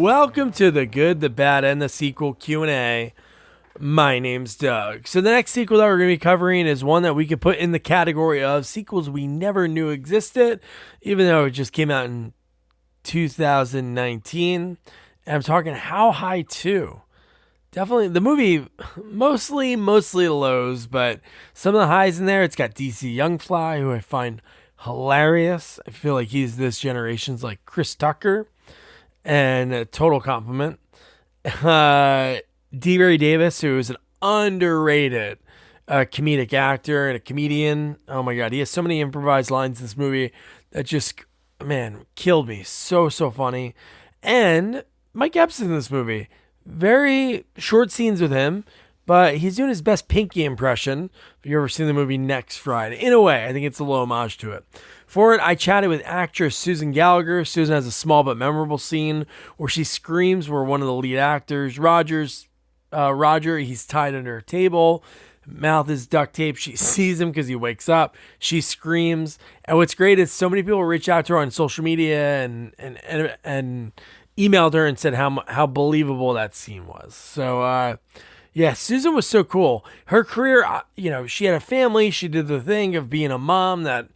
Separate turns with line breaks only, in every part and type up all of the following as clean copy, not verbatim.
Welcome to the Good, the Bad, and the Sequel Q&A. My name's Doug. So the next sequel that we're going to be covering is one that we could put in the category of sequels we never knew existed, even though it just came out in 2019. And I'm talking How High 2. Definitely the movie, mostly lows, but some of the highs in there. It's got DC Youngfly, who I find hilarious. I feel like he's this generation's like Chris Tucker, and a total compliment. Deray Davis, who is an underrated comedic actor and a comedian. Oh my God, he has so many improvised lines in this movie that just, man, killed me. So funny. And Mike Epps in this movie. Very short scenes with him, but he's doing his best Pinky impression. If you've ever seen the movie Next Friday, in a way, I think it's a little homage to it. For it, I chatted with actress Susan Gallagher. Susan has a small but memorable scene where she screams where one of the lead actors, Roger, he's tied under a table. Mouth is duct tape. She sees him because he wakes up. She screams. And what's great is so many people reach out to her on social media and emailed her and said how believable that scene was. So, yeah, Susan was so cool. Her career, she had a family. She did the thing of being a mom that,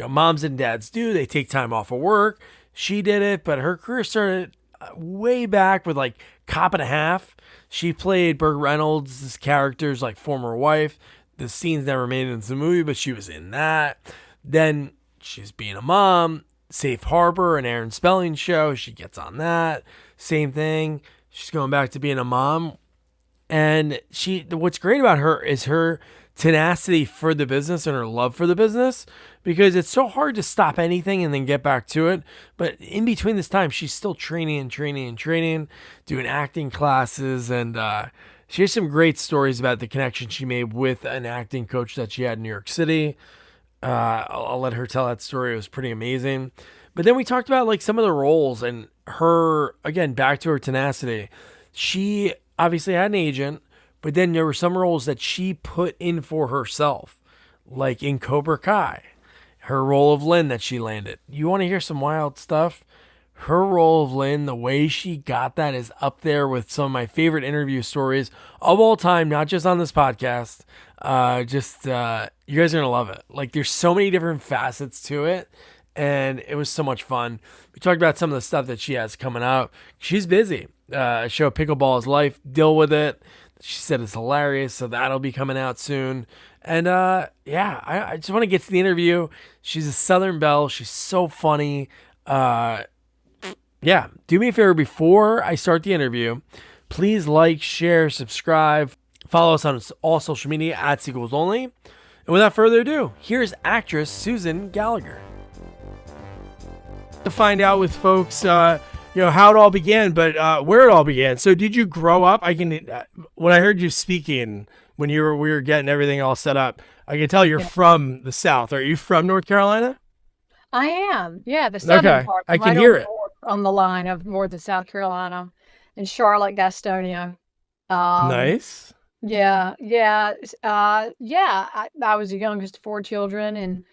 moms and dads do. They take time off of work. She did it, but her career started way back with like Cop and a Half. She played Burt Reynolds' character's like former wife. The scenes never made it into the movie, but she was in that. Then she's being a mom. Safe Harbor, an Aaron Spelling show. She gets on that. Same thing. She's going back to being a mom. And what's great about her is her tenacity for the business and her love for the business, because it's so hard to stop anything and then get back to it. But in between this time, she's still training, doing acting classes. And she has some great stories about the connection she made with an acting coach that she had in New York City. I'll let her tell that story. It was pretty amazing. But then we talked about like some of the roles and her, again, back to her tenacity. She obviously had an agent, but then there were some roles that she put in for herself, like in Cobra Kai, her role of Lynn that she landed. You want to hear some wild stuff? Her role of Lynn, the way she got that is up there with some of my favorite interview stories of all time, not just on this podcast. You guys are going to love it. Like, there's so many different facets to it, and it was so much fun. We talked about some of the stuff that she has coming out. She's busy. Show Pickleball is Life, deal with it. She said it's hilarious, so that'll be coming out soon. And I just want to get to the interview. She's a Southern Belle. She's so funny. Do me a favor before I start the interview. Please like, share, subscribe. Follow us on all social media at Sequels Only. And without further ado, here's actress Susan Gallagher. To find out with folks, how it all began, but where it all began. So did you grow up? When I heard you speaking, when we were getting everything all set up, I can tell you're from the South. Are you from North Carolina?
I am. Yeah, the southern part.
I can hear it.
On the line of North and South Carolina in Charlotte, Gastonia.
Nice.
Yeah. I was the youngest of 4 children, and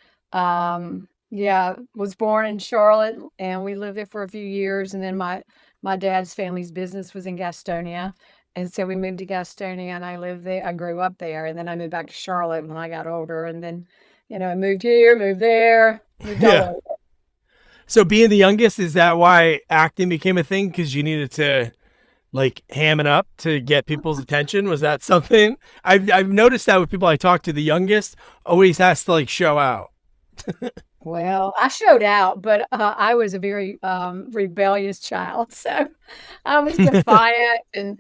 was born in Charlotte, and we lived there for a few years. And then my dad's family's business was in Gastonia, and so we moved to Gastonia, and I lived there. I grew up there, and then I moved back to Charlotte when I got older, and then I moved here, moved there, moved all over.
So being the youngest, is that why acting became a thing? Because you needed to like ham it up to get people's attention? Was that something? I've noticed that with people I talk to, the youngest always has to like show out.
Well, I showed out, but I was a very rebellious child, so I was defiant, and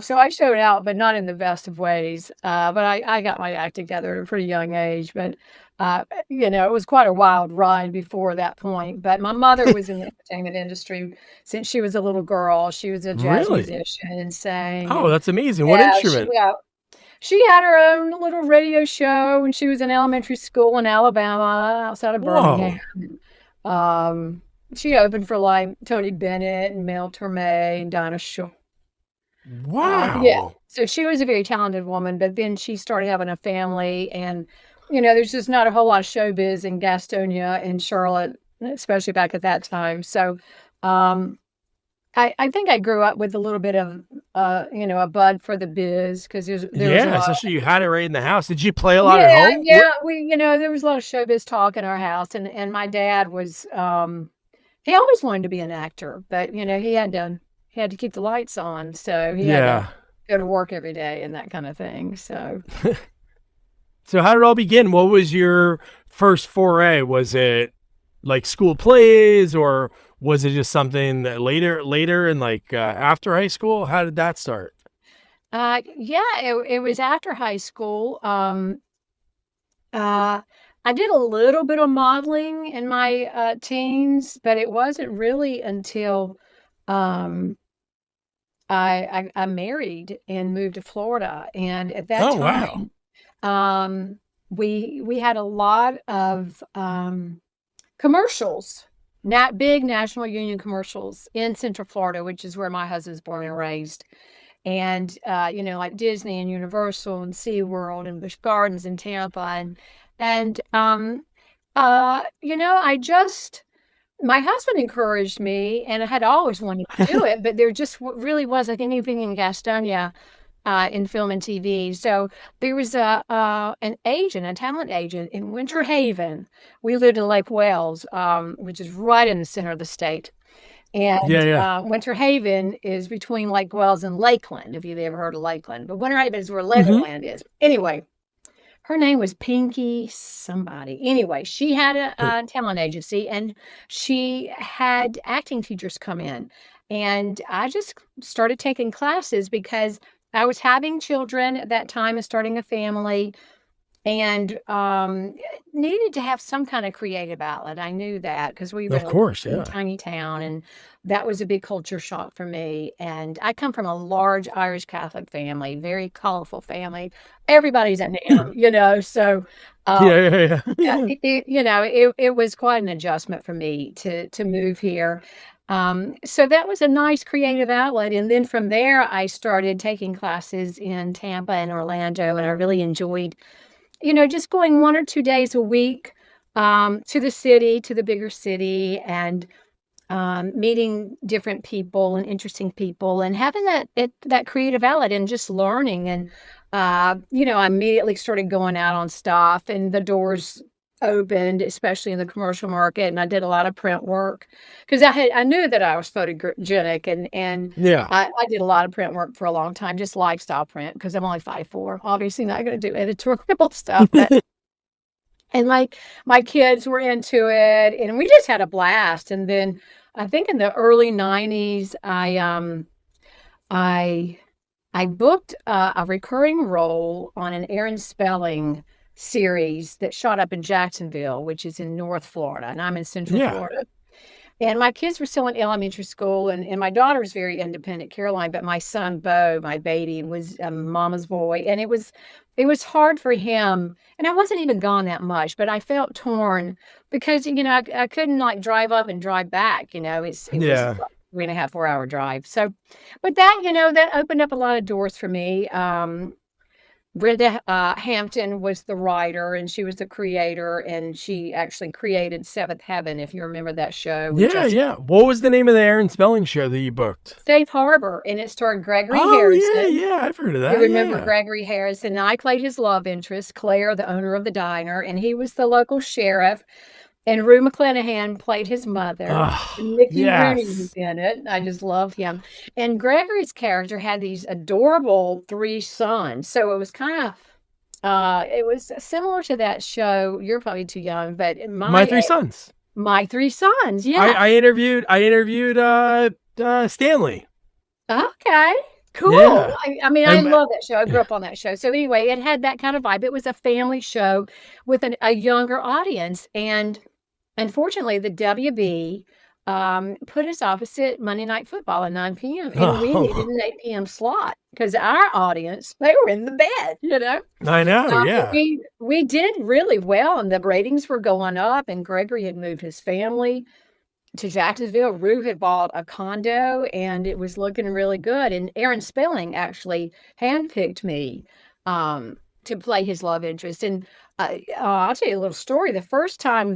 so I showed out, but not in the best of ways. But I got my act together at a pretty young age, but it was quite a wild ride before that point. But my mother was in the entertainment industry since she was a little girl. She was a jazz musician and sang.
Oh, that's amazing. What instrument?
She had her own little radio show when she was in elementary school in Alabama, outside of Birmingham. She opened for like Tony Bennett and Mel Torme and Dinah Shore.
Wow.
So she was a very talented woman, but then she started having a family, and there's just not a whole lot of showbiz in Gastonia and Charlotte, especially back at that time. So I think I grew up with a little bit of, a bud for the biz because there was a
Yeah,
lot.
especially you had it right in the house. Did you play a lot at
Yeah,
home?
yeah, there was a lot of showbiz talk in our house, and my dad was, he always wanted to be an actor, but, he had to keep the lights on, so he had to
Yeah.
go to work every day and that kinda thing, so.
So how did it all begin? What was your first foray? Was it like school plays, or was it just something that later in like after high school? How did that start?
Yeah, it was after high school, uh, I did a little bit of modeling in my, teens, but it wasn't really until, um I married and moved to Florida, and at that
Oh wow.
time, we had a lot of, commercials, not big National Union commercials in Central Florida, which is where my husband's born and raised, and, like Disney and Universal and SeaWorld and Busch Gardens in Tampa, I just my husband encouraged me, and I had always wanted to do it, but there just really wasn't anything in Gastonia, in film and TV. So there was a talent agent in Winter Haven. We lived in Lake Wales, which is right in the center of the state.
Yeah,
And
yeah.
Winter Haven is between Lake Wales and Lakeland, if you've ever heard of Lakeland. But Winter Haven is where
Hmm.
Legoland is. Anyway, her name was Pinky somebody. Anyway, she had a talent agency, and she had acting teachers come in, and I just started taking classes because I was having children at that time and starting a family, and, needed to have some kind of creative outlet. I knew that because we were
Of course,
in a
yeah.
tiny town, and that was a big culture shock for me, and I come from a large Irish Catholic family, very colorful family. Everybody's a man, so, um,
Yeah, yeah, yeah.
it was quite an adjustment for me to move here. So that was a nice creative outlet, and then from there, I started taking classes in Tampa and Orlando, and I really enjoyed just going 1 or 2 days a week, to the city, to the bigger city, and, meeting different people and interesting people and having that creative outlet and just learning, and, I immediately started going out on stuff, and the doors opened, especially in the commercial market, and I did a lot of print work because I knew that I was photogenic, and
Yeah.
I did a lot of print work for a long time, just lifestyle print because 'cause I'm only 5'4", obviously not gonna do editorial stuff, but and, like, my kids were into it, and we just had a blast, and then I think in the early '90s, I I booked a recurring role on an Aaron Spelling series that shot up in Jacksonville, which is in North Florida, and I'm in Central
Yeah.
Florida. And my kids were still in elementary school, and my daughter was very independent, Caroline, but my son, Bo, my baby, was a mama's boy, and it was hard for him, and I wasn't even gone that much, but I felt torn because, I couldn't, like, drive up and drive back, it was
Yeah.
like 3.5, 4-hour drive, so but that opened up a lot of doors for me. Brenda, Hampton was the writer, and she was the creator, and she actually created Seventh Heaven, if you remember that show with
Yeah,
Jessica
yeah. What was the name of the Aaron Spelling show that you booked?
Safe Harbor, and it starred Gregory
Oh yeah,
Harrison.
yeah. I've heard of
You
that.
remember
Yeah.
Gregory Harrison, and I played his love interest, Claire, the owner of the diner, and he was the local sheriff, and Rue McClanahan played his mother,
Oh,
and Mickey Rooney was
yes.
in it. I just love him, and Gregory's character had these adorable 3 sons, so it was similar to that show. You're probably too young, but in
My three sons.
my 3 sons,
I,
yeah.
I interviewed I interviewed Stanley.
Okay, cool.
Yeah.
I mean, I
And
love that show. I grew up on that show. So anyway, it had that kind of vibe. It was a family show with a younger audience, and unfortunately, the WB, put us opposite Monday Night Football at 9 p.m., and we needed
oh,
an 8 p.m. slot because our audience, they were in the bed.
I know,
But
yeah.
we did really well, and the ratings were going up, and Gregory had moved his family to Jacksonville. Rue had bought a condo, and it was looking really good, and Aaron Spelling actually handpicked me, to play his love interest, and, I'll tell you a little story. The first time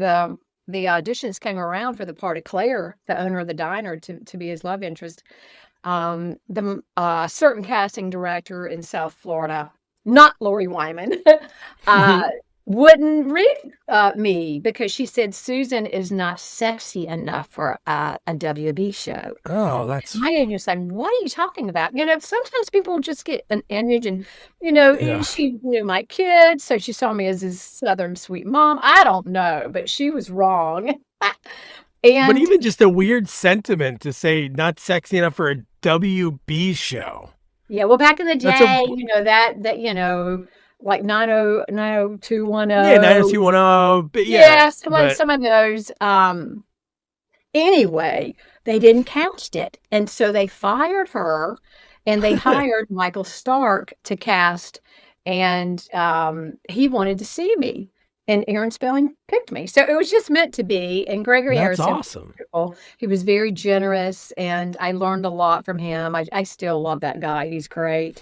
the auditions came around for the part of Claire, the owner of the diner, to be his love interest, the certain casting director in South Florida, not Lori Wyman, uh, wouldn't read me because she said Susan is not sexy enough for a WB show.
Oh,
And
that's
my agent said, "What are you talking about?" Sometimes people just get an image, and
yeah.
she knew my kids, so she saw me as this Southern sweet mom. I don't know, but she was wrong.
But
And
even just a weird sentiment to say not sexy enough for a WB show.
yeah, well, back in the
That's a
day, like 90210.
yeah, 90210. But
Yeah,
yeah, but
some of those. Anyway, they didn't cast it, and so they fired her, and they hired Michael Stark to cast, and he wanted to see me, and Aaron Spelling picked me. So it was just meant to be. And Gregory
that's
Harrison,
awesome.
he was very generous, and I learned a lot from him. I still love that guy. He's great.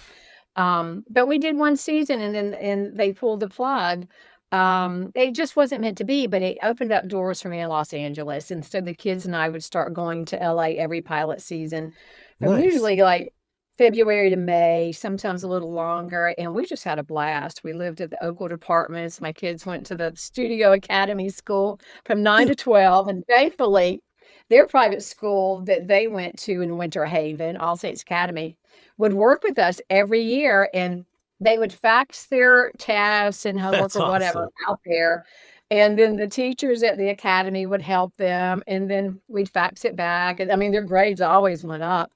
But we did one season, and then they pulled the plug. It just wasn't meant to be, but it opened up doors for me in Los Angeles. And so the kids and I would start going to LA every pilot season, from
Nice.
usually like February to May, sometimes a little longer. And we just had a blast. We lived at the Oakwood Apartments. My kids went to the Studio Academy School from 9 to 12. And thankfully, their private school that they went to in Winter Haven, All Saints Academy, would work with us every year, and they would fax their tasks and homework
That's
or whatever
awesome.
out there. And then the teachers at the academy would help them, and then we'd fax it back. And I mean, their grades always went up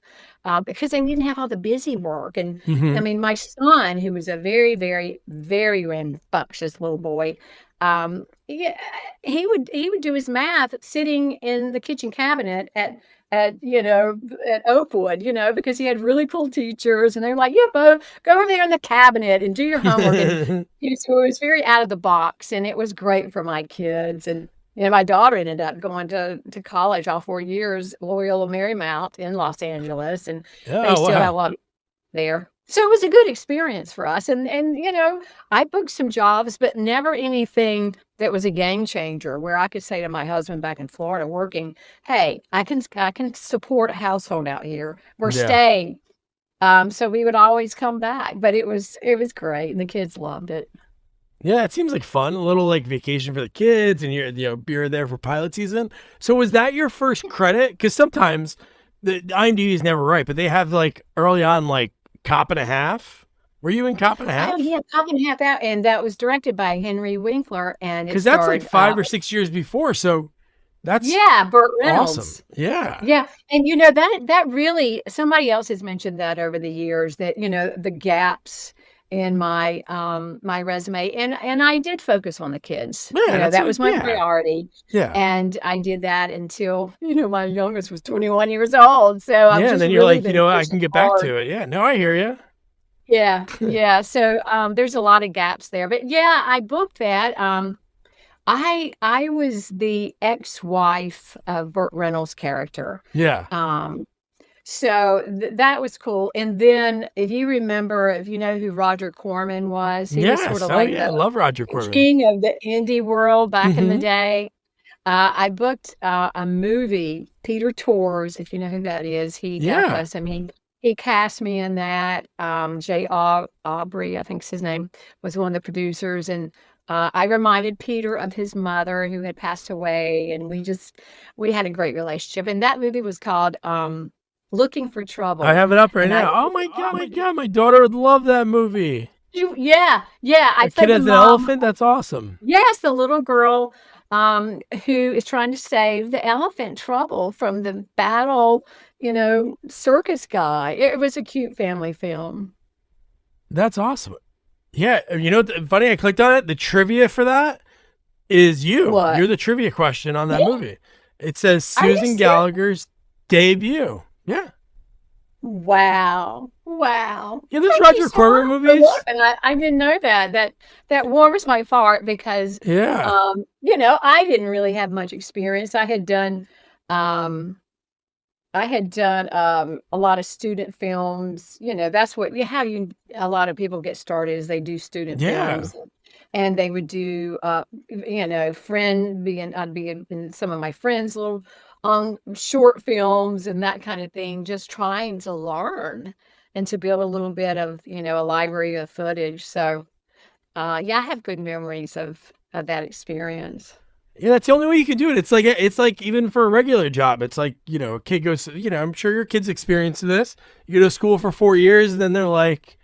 because they didn't have all the busy work. And I
Hmm.
mean, my son, who was a very, very, very rambunctious little boy, yeah, he would do his math sitting in the kitchen cabinet at Oakwood, because he had really cool teachers, and they were like, "Yeah, Bo, go over there in the cabinet and do your homework." And so it was very out of the box, and it was great for my kids. And my daughter ended up going to college all 4 years, Loyola Marymount in Los Angeles, and they
Oh
still have a
wow.
lot there. So it was a good experience for us. And I booked some jobs, but never anything that was a game changer where I could say to my husband back in Florida working, "Hey, I can support a household out here. We're
Yeah.
staying." So we would always come back, but it was great, and the kids loved it.
Yeah, it seems like fun. A little like vacation for the kids, and you're there for pilot season. So was that your first credit? Because sometimes the IMDb is never right, but they have like early on like Cop and a Half. Were you in Cop and a
Oh,
Half?
yeah, Pop and Half Out, and that was directed by Henry Winkler, and it
Because that's like
starred,
5 or 6 years before. So that's
yeah, Burt
awesome.
Reynolds.
Yeah.
Yeah, and that really, somebody else has mentioned that over the years, that the gaps in my resume, and I did focus on the kids.
Yeah, that's
That
what,
was my
yeah.
priority,
Yeah.
and I did that until my youngest was 21 years old. So I've
Yeah. And
just
then you're
really
like,
been
I
pushing
can get back
hard.
to it. Yeah. No, I hear you.
Yeah, yeah. So there's a lot of gaps there, but yeah, I booked that. I was the ex-wife of Burt Reynolds' character.
Yeah.
Um, so that was cool. And then if you know who Roger Corman was, he was sort
Yes.
of
Oh,
like
yeah. I
the
love Roger Corman.
king of the indie world back in the
Hmm.
day. I booked a movie, Peter Tours, if you know who that is. He helped
Yeah.
us. I mean, he cast me in that. Jay Aubrey, I think's his name, was one of the producers. And I reminded Peter of his mother who had passed away. And we had a great relationship. And that movie was called Looking for
I
Trouble.
have it up right
And I,
now. Oh my God. My God. My daughter would love that movie.
yeah, yeah, I
A kid
played the
has an
mom.
elephant. That's awesome.
Yes, the little girl who is trying to save the elephant Trouble from the battle, circus guy. It was a cute family film.
That's awesome. Yeah. Funny, I clicked on it. The trivia for that is you.
What?
You're the trivia question on that
Yeah.
movie. It says
Are you
Susan
serious?
Gallagher's debut. Yeah.
Wow. Wow.
Yeah, there's
Thank you
Roger
so
Corman
much for
movies.
looking. I didn't know that. That warms my heart because
Yeah.
I didn't really have much experience. I had done um I had done a lot of student films. That's what how you a lot of people get started is they do student
Yeah.
films, and they would do friend being I'd be in some of my friends' little short films and that kind of thing, just trying to learn and to build a little bit of a library of footage. So yeah, I have good memories of that experience.
Yeah, that's the only way you can do it. It's like even for a regular job, it's like, a kid goes, I'm sure your kids experience this. You go to school for 4 years and then they're like,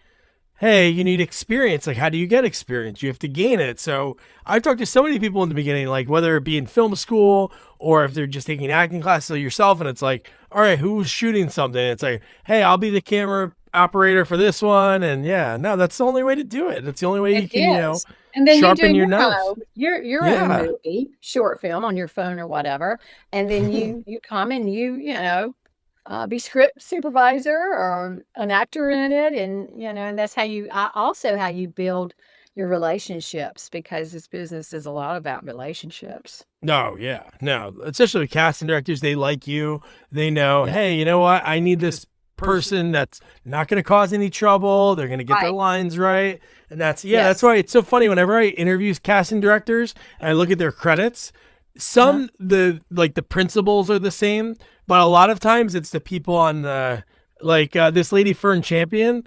hey, you need experience. Like, how do you get experience? You have to gain it. So I've talked to so many people in the beginning, like whether it be in film school or if they're just taking acting classes yourself, and it's like, all right, who's shooting something? It's like, hey, I'll be the camera operator for this one. And yeah, no, that's the only way to do it. That's the only way you
It
can,
is. And then you do
sharpen your nose.
your own
Yeah.
movie, short film on your phone or whatever, and then you come and be script supervisor or an actor in it, and that's also how you build your relationships, because this business is a lot about relationships.
No, yeah, no. Especially with casting directors, they like you. They know,
Yeah.
hey, you know what? I need this person that's not going to cause any trouble. They're going to get their
Right.
lines right, and that's
Yes.
why it's so funny. Whenever I interview casting directors and I look at their credits,
Uh-huh.
the principals are the same, but a lot of times it's the people on the this lady Fern Champion.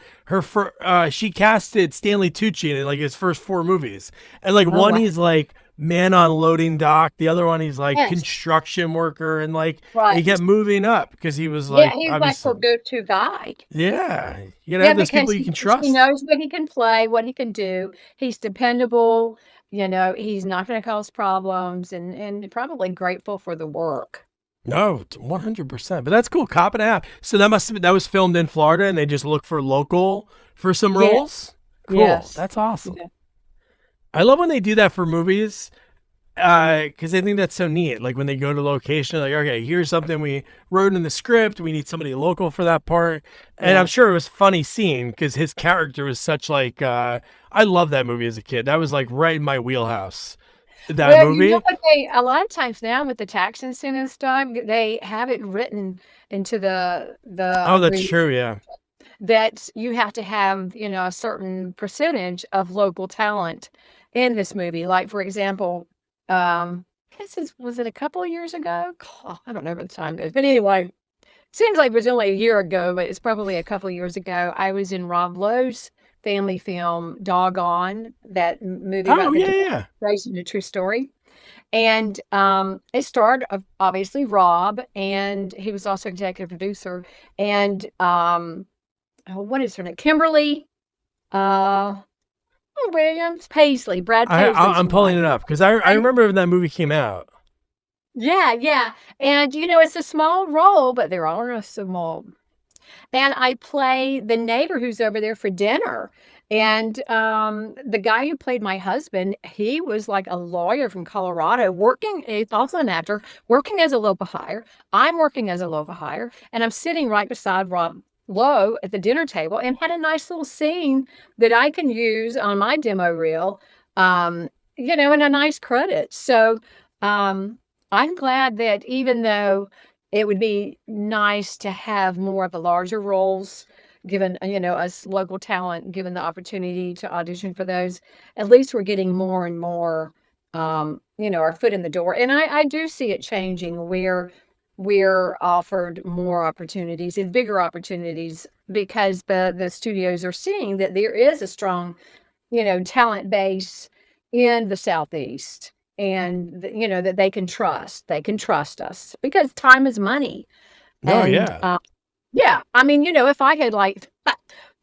She casted Stanley Tucci in like his first four movies, and like
Oh,
one
wow.
he's like man on loading dock, the other one he's like
Yes.
construction worker, and like he
Right.
kept moving up because he was
Yeah,
like
he's like her
obviously
go-to guy.
yeah. You gotta
Yeah,
have those
because
people you
he
can
he
trust.
knows what he can play, what he can do. He's dependable, he's not gonna cause problems, and probably grateful for the work.
No, 100%. But that's cool. Cop and a half. So that was filmed in Florida, and they just look for local for some
Yeah.
roles. Cool.
Yes.
That's awesome.
Yeah.
I love when they do that for movies, because I think that's so neat. Like when they go to location, like, okay, here's something we wrote in the script. We need somebody local for that part. And I'm
Yeah.
sure it was funny seeing because his character was such like, I love that movie as a kid. That was like right in my wheelhouse. That
Well, you know
movie.
what, a lot of times now with the tax incentive stuff, they have it written into the
Oh, that's
agreement
true. Yeah.
that you have to have, a certain percentage of local talent in this movie. Like, for example, was it a couple of years ago? Oh, I don't know what the time is, but anyway, seems like it was only a year ago, but it's probably a couple of years ago. I was in Rob Lowe's family film, Doggone, that movie
Oh,
about the
yeah.
dog
Yeah.
based on a true story. And it starred obviously Rob, and he was also executive producer. And what is her name? Kimberly uh, Williams, Brad Paisley's
I'm pulling
wife.
it up because I
Okay.
remember when that movie came out.
Yeah, yeah. And it's a small role, but they're all small. And I play the neighbor who's over there for dinner. And the guy who played my husband, he was like a lawyer from Colorado, he's also an actor, working as a local hire. I'm working as a local hire, and I'm sitting right beside Rob Lowe at the dinner table, and had a nice little scene that I can use on my demo reel, and a nice credit. So I'm glad that, even though it would be nice to have more of the larger roles given, us local talent, given the opportunity to audition for those, at least we're getting more and more, our foot in the door. And I do see it changing where we're offered more opportunities and bigger opportunities, because the studios are seeing that there is a strong, talent base in the Southeast, and that they can trust us, because time is money.
No,
And
yeah.
yeah, I mean, if I had like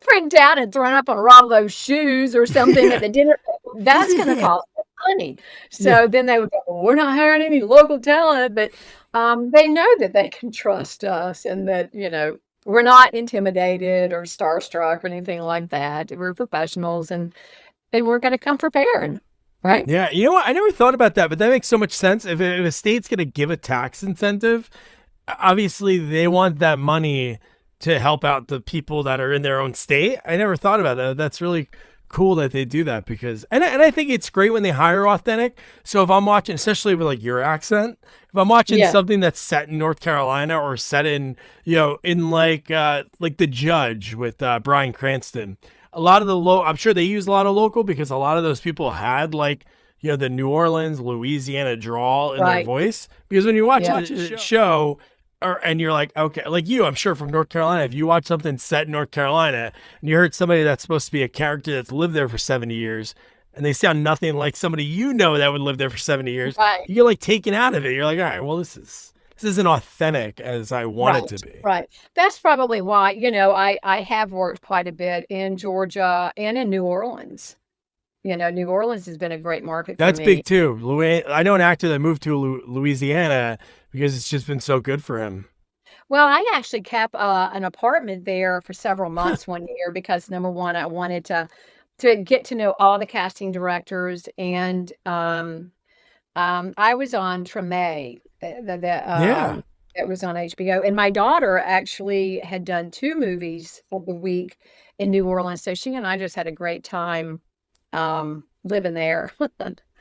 freaked out and thrown up on Rollo's shoes or something at the dinner, that's going to
Yeah.
cost them money.
Yeah.
So then they would go, well, we're not hiring any local talent, but they know that they can trust us, and that, we're not intimidated or starstruck or anything like that. We're professionals, and we're going to come prepared. Right.
Yeah, you know what? I never thought about that, but that makes so much sense. If a state's going to give a tax incentive, obviously they want that money to help out the people that are in their own state. I never thought about that. That's really cool that they do that because, and I think it's great when they hire authentic. So if I'm watching, especially with like your accent, if I'm watching
Yeah.
something that's set in North Carolina or set in, in like The Judge with Bryan Cranston, a lot of I'm sure they use a lot of local because a lot of those people had like, the New Orleans, Louisiana drawl in their
Right.
voice. Because when you watch
Yeah.
a show, and you're like, okay, like I'm sure from North Carolina, if you watch something set in North Carolina and you heard somebody that's supposed to be a character that's lived there for 70 years and they sound nothing like somebody that would live there for 70 years,
Right.
you get like taken out of it. You're like, all right, well, this isn't authentic as I want it
Right.
to be.
Right. That's probably why, I have worked quite a bit in Georgia and in New Orleans. New Orleans has been a great market for
That's
me.
big too. I know an actor that moved to Louisiana because it's just been so good for him.
Well, I actually kept an apartment there for several months one year because number one, I wanted to get to know all the casting directors, and I was on Treme,
Yeah.
it was on HBO, and my daughter actually had done 2 movies of the week in New Orleans, so she and I just had a great time living there.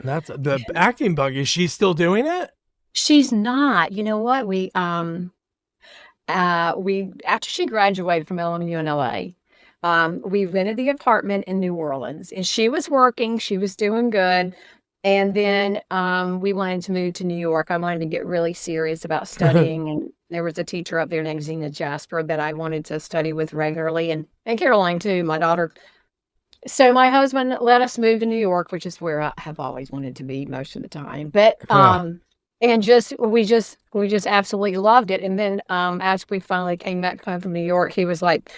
That's the acting bug. Is she still doing it?
She's not. You know what? We after she graduated from LMU in LA, we rented the apartment in New Orleans, and she was working, she was doing good. And then we wanted to move to New York. I wanted to get really serious about studying, and there was a teacher up there named Zena Jasper that I wanted to study with regularly, and Caroline too, my daughter. So my husband let us move to New York, which is where I have always wanted to be most of the time. But and we just absolutely loved it. And then as we finally came back home from New York, he was like,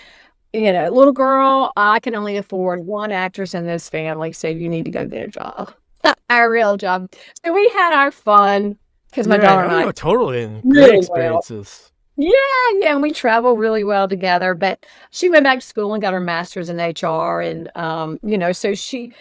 little girl, I can only afford one actress in this family, so you need to go get a job. Our real job. So we had our fun because my daughter and I
totally great
really well.
experiences.
Yeah, and we travel really well together. But she went back to school and got her master's in HR, and so she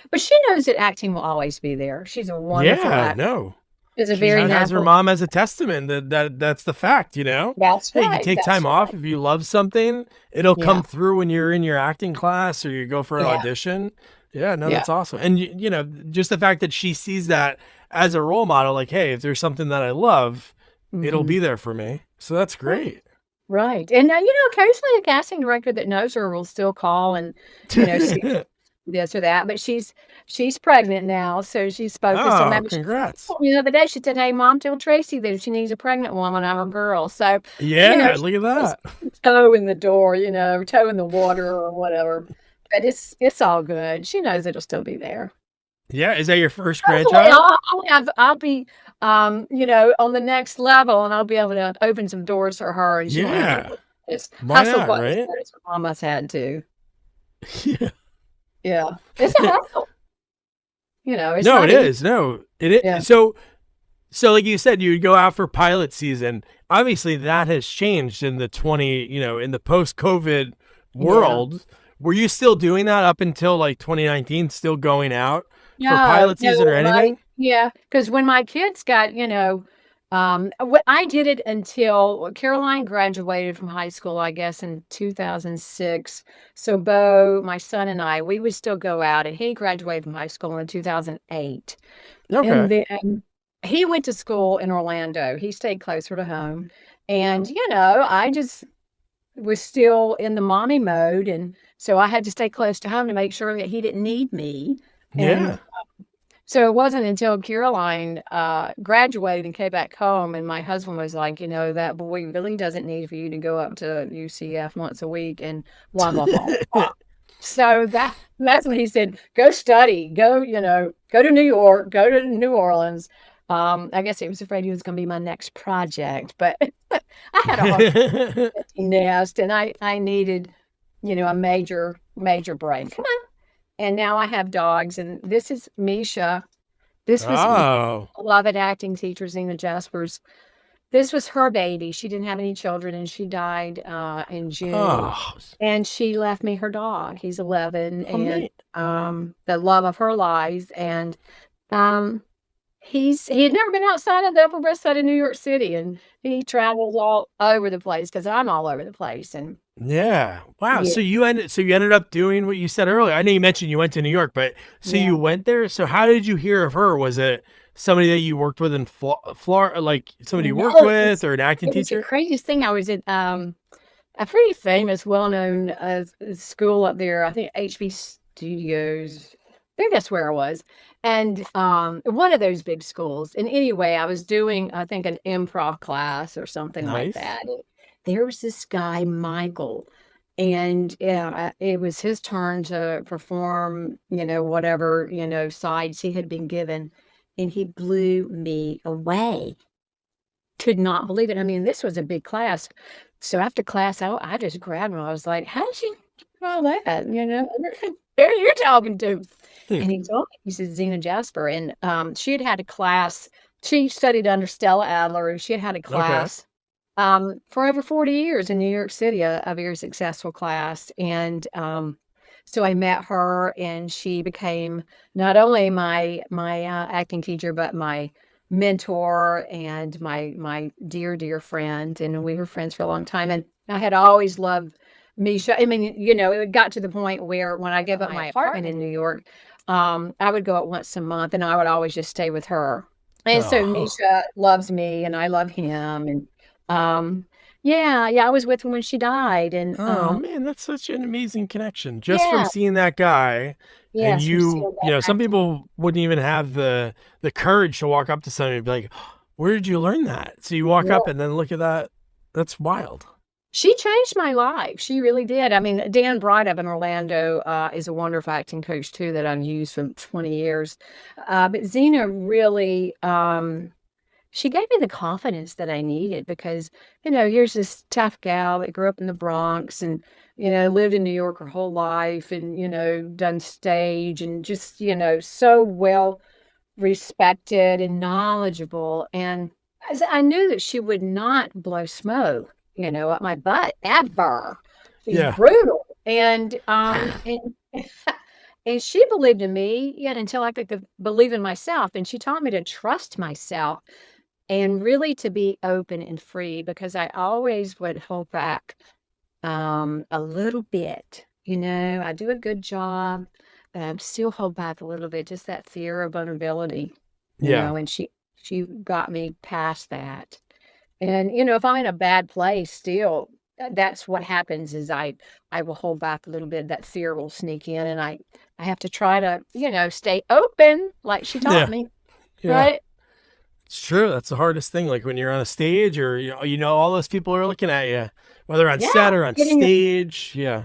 knows that acting will always be there. She's a wonderful actor.
No.
She's a
She
very
has her
natural.
mom as a testament that's the fact,
That's
Hey, you can
right.
take
That's
time off
right.
if you love something. It'll
Yeah.
come through when you're in your acting class or you go for an
Yeah.
audition. Yeah, no,
Yeah.
that's awesome. And just the fact that she sees that as a role model, like, hey, if there's something that I love, it'll
Mhm.
be there for me. So that's great.
Right. And occasionally a casting director that knows her will still call and, see this or that. But she's pregnant now, so she's focused. So
Oh,
maybe she
congrats.
told me the other day, she said, "Hey, mom, tell Tracy that she needs a pregnant woman. I'm a girl." So,
Yeah,
she
look at
puts
that.
toe in the door, toe in the water or whatever. But it's all good. She knows it'll still be there.
Yeah, is that your first
Hopefully,
grandchild?
I'll be, on the next level, and I'll be able to open some doors for her, and she won't have
Yeah.
to just
Why
hustle
not,
quite as
right?
hard as her mama's had to.
Yeah.
Yeah. It's a hustle. It's
No,
not
it
easy.
is. No, it is.
Yeah.
So like you said, you'd go out for pilot season. Obviously, that has changed in the in the post-COVID
Yeah.
world. Were you still doing that up until like 2019? Still going out for
No,
pilot season or
no,
anything?
because when my kids got, what I did it until Caroline graduated from high school, I guess, in 2006. So Bo, my son, and I, we would still go out, and he graduated from high school in 2008. And
Okay.
then he went to school in Orlando. He stayed closer to home. And, I just was still in the mommy mode. And so I had to stay close to home to make sure that he didn't need me. And
Yeah.
so it wasn't until Caroline graduated and came back home, and my husband was like, that boy really doesn't need for you to go up to UCF once a week and blah, blah, blah, blah. So that's when he said, go study, go to New York, go to New Orleans. I guess he was afraid he was going to be my next project, but I had a hard nest, and I needed, a major, major break. Come on. And now I have dogs, and this is Misha. This was my
Oh.
beloved acting teacher, Zena Jaspers. This was her baby. She didn't have any children, and she died in June.
Oh.
And she left me her dog. He's 11,
Oh,
and
neat.
the love of her life. And he had never been outside of the Upper West Side of New York City, and he travels all over the place because I'm all over the place. And
Yeah. Wow.
Yeah,
So you ended up doing what you said earlier. I know you mentioned you went to New York, but so
yeah.
you went there. So how did you hear of her? Was it somebody that you worked with in Florida, like somebody you worked
No,
with, or an acting
it was the
teacher?
craziest thing. I was at a pretty famous, well-known school up there. I think HB Studios. I think that's where I was, and one of those big schools. And anyway, I was doing, I think, an improv class or something like
Nice.
that. And there was this guy, Michael, and it was his turn to perform, whatever, sides he had been given, and he blew me away. Could not believe it. I mean, this was a big class. So after class, I just grabbed him. I was like, "How did you do all that?" Who are you talking to?
Hmm.
And he told me, he said, Zena Jasper. And she had had a class. She studied under Stella Adler, and she had had a
Okay.
class for over 40 years in New York City, a very successful class. And so I met her, and she became not only my acting teacher, but my mentor and my dear, dear friend. And we were friends for a long time. And I had always loved Misha. I mean, it got to the point where when I gave up my apartment in New York, I would go out once a month, and I would always just stay with her. And so
Oh.
Misha loves me, and I love him. And yeah, yeah, I was with her when she died. And
Oh man, that's such an amazing connection. Just from
yeah,
seeing that guy, and
yes, from seeing that
some
acting.
people wouldn't even have the courage to walk up to somebody and be like, "Where did you learn that?" So you walk up
Yeah.
and then look at that. That's wild.
She changed my life. She really did. I mean, Dan Bright up in Orlando is a wonderful acting coach too that I've used for 20 years. But Zena really, she gave me the confidence that I needed because, here's this tough gal that grew up in the Bronx and, lived in New York her whole life and, done stage and just, so well respected and knowledgeable. And I knew that she would not blow smoke, up my butt ever. She's
Yeah.
brutal. And and she believed in me yet until I could believe in myself. And she taught me to trust myself and really to be open and free because I always would hold back a little bit. I do a good job, but I'm still hold back a little bit, just that fear of vulnerability,
Yeah.
and she got me past that. And if I'm in a bad place still, that's what happens is I will hold back a little bit, that fear will sneak in and I have to try to, stay open like she taught
Yeah.
me,
Yeah.
right?
It's true. That's the hardest thing. Like when you're on a stage, or all those people are looking at you, whether on
Yeah,
set or on
getting
stage. Yeah.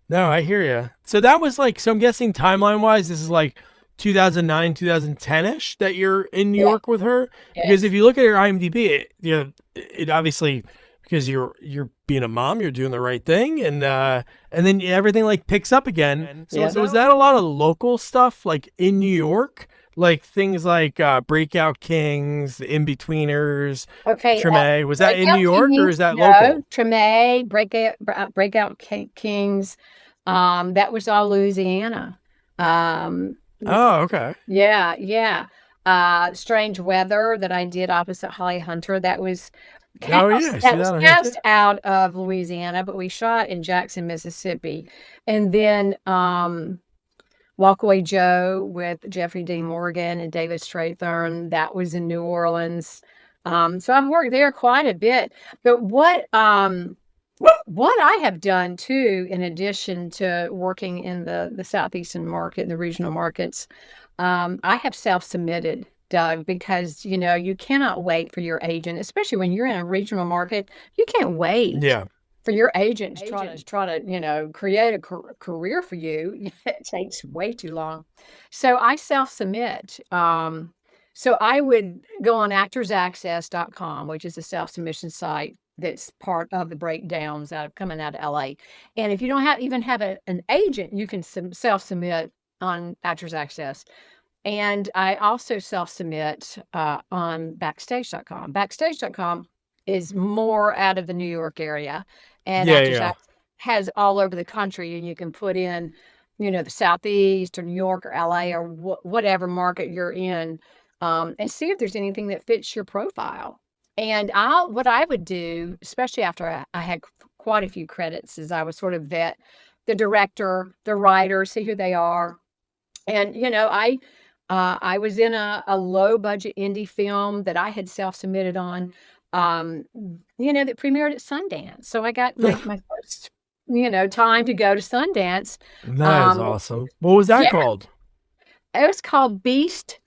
No, I hear you. So that was like, so I'm guessing timeline wise, this is like 2009, 2010 ish that you're in New
yeah,
York with her. Because if
yes.
you look at her IMDb, it obviously, because you're being a mom, you're doing the right thing, and then everything like picks up again. So
Yeah.
was that a lot of local stuff like in New York, like things like Breakout Kings, The In Betweeners,
Okay,
Treme? Was that in New
Breakout
York or is
Kings,
that
no,
local?
Treme, Breakout Kings, that was all Louisiana. Um,
Oh, okay.
yeah, yeah. Strange Weather that I did opposite Holly Hunter,
Oh yeah, I see
that was
that on here too.
cast out of Louisiana, but we shot in Jackson, Mississippi. And then Walkaway Joe with Jeffrey Dean Morgan and David Strathairn. That was in New Orleans. So I've worked there quite a bit. But what I have done too, in addition to working in the southeastern market, the regional markets, I have self-submitted, Doug, because you cannot wait for your agent, especially when you're in a regional market. You can't wait
Yeah.
for your agent to try to create a career for you. It takes way too long. So I self-submit. So I would go on actorsaccess.com, which is a self-submission site that's part of the breakdowns out of coming out of LA. And if you don't even have an agent, you can self-submit on Actors Access. And I also self-submit on backstage.com. Backstage.com is more out of the New York area, and
Yeah,
Actors
yeah.
Act has all over the country, and you can put in, the Southeast or New York or LA or whatever market you're in, and see if there's anything that fits your profile. And what I would do, especially after I had quite a few credits as I was sort of vet the director, the writer, see who they are. And, I was in a low budget indie film that I had self-submitted on, that premiered at Sundance. So I got my first, time to go to Sundance.
That is
Um,
awesome. What was that
yeah,
called?
it was called Beast,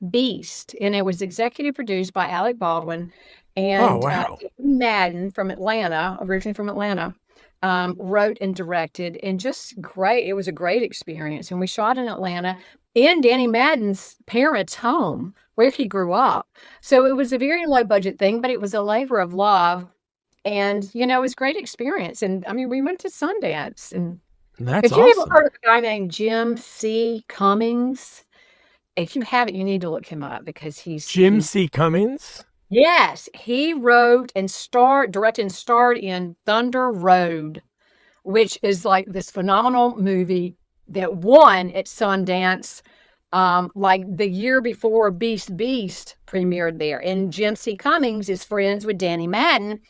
and it was executive produced by Alec Baldwin
Oh,
and
wow.
Madden from Atlanta, originally from Atlanta, wrote and directed, and just great. It was a great experience, and we shot in Atlanta in Danny Madden's parents' home where he grew up. So it was a very low budget thing, but it was a labor of love, and it was a great experience. And I mean, we went to Sundance, and
That's
if you ever
awesome.
heard of a guy named Jim C. Cummings, if you haven't, you need to look him up because
Jim
he's
C. Cummings?
yes, he wrote and directed and starred in Thunder Road, which is like this phenomenal movie that won at Sundance, like the year before Beast premiered there. And Jim C. Cummings is friends with Danny Madden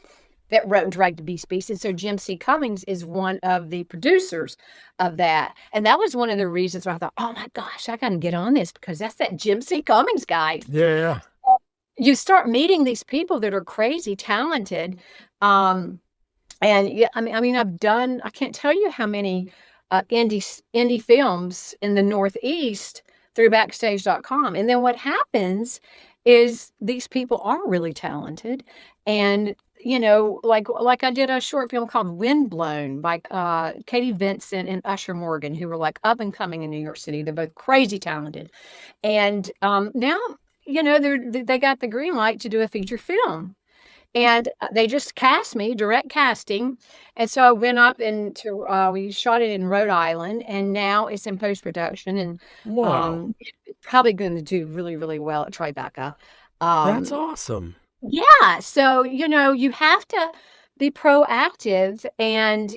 that wrote and directed Beast. And so Jim C. Cummings is one of the producers of that. And that was one of the reasons why I thought, oh my gosh, I got to get on this because that's that Jim C. Cummings guy.
Yeah, yeah.
You start meeting these people that are crazy talented. And yeah, I mean, I can't tell you how many indie films in the Northeast through Backstage.com. And then what happens is these people are really talented. And, like I did a short film called Windblown by Katie Vincent and Usher Morgan, who were like up and coming in New York City. They're both crazy talented. And now, they got the green light to do a feature film. And they just cast me, direct casting. And so I went up into, we shot it in Rhode Island, and now it's in post-production, and
Wow.
it's probably going to do really, really well at Tribeca.
That's
Um,
awesome.
yeah, so, you have to be proactive and,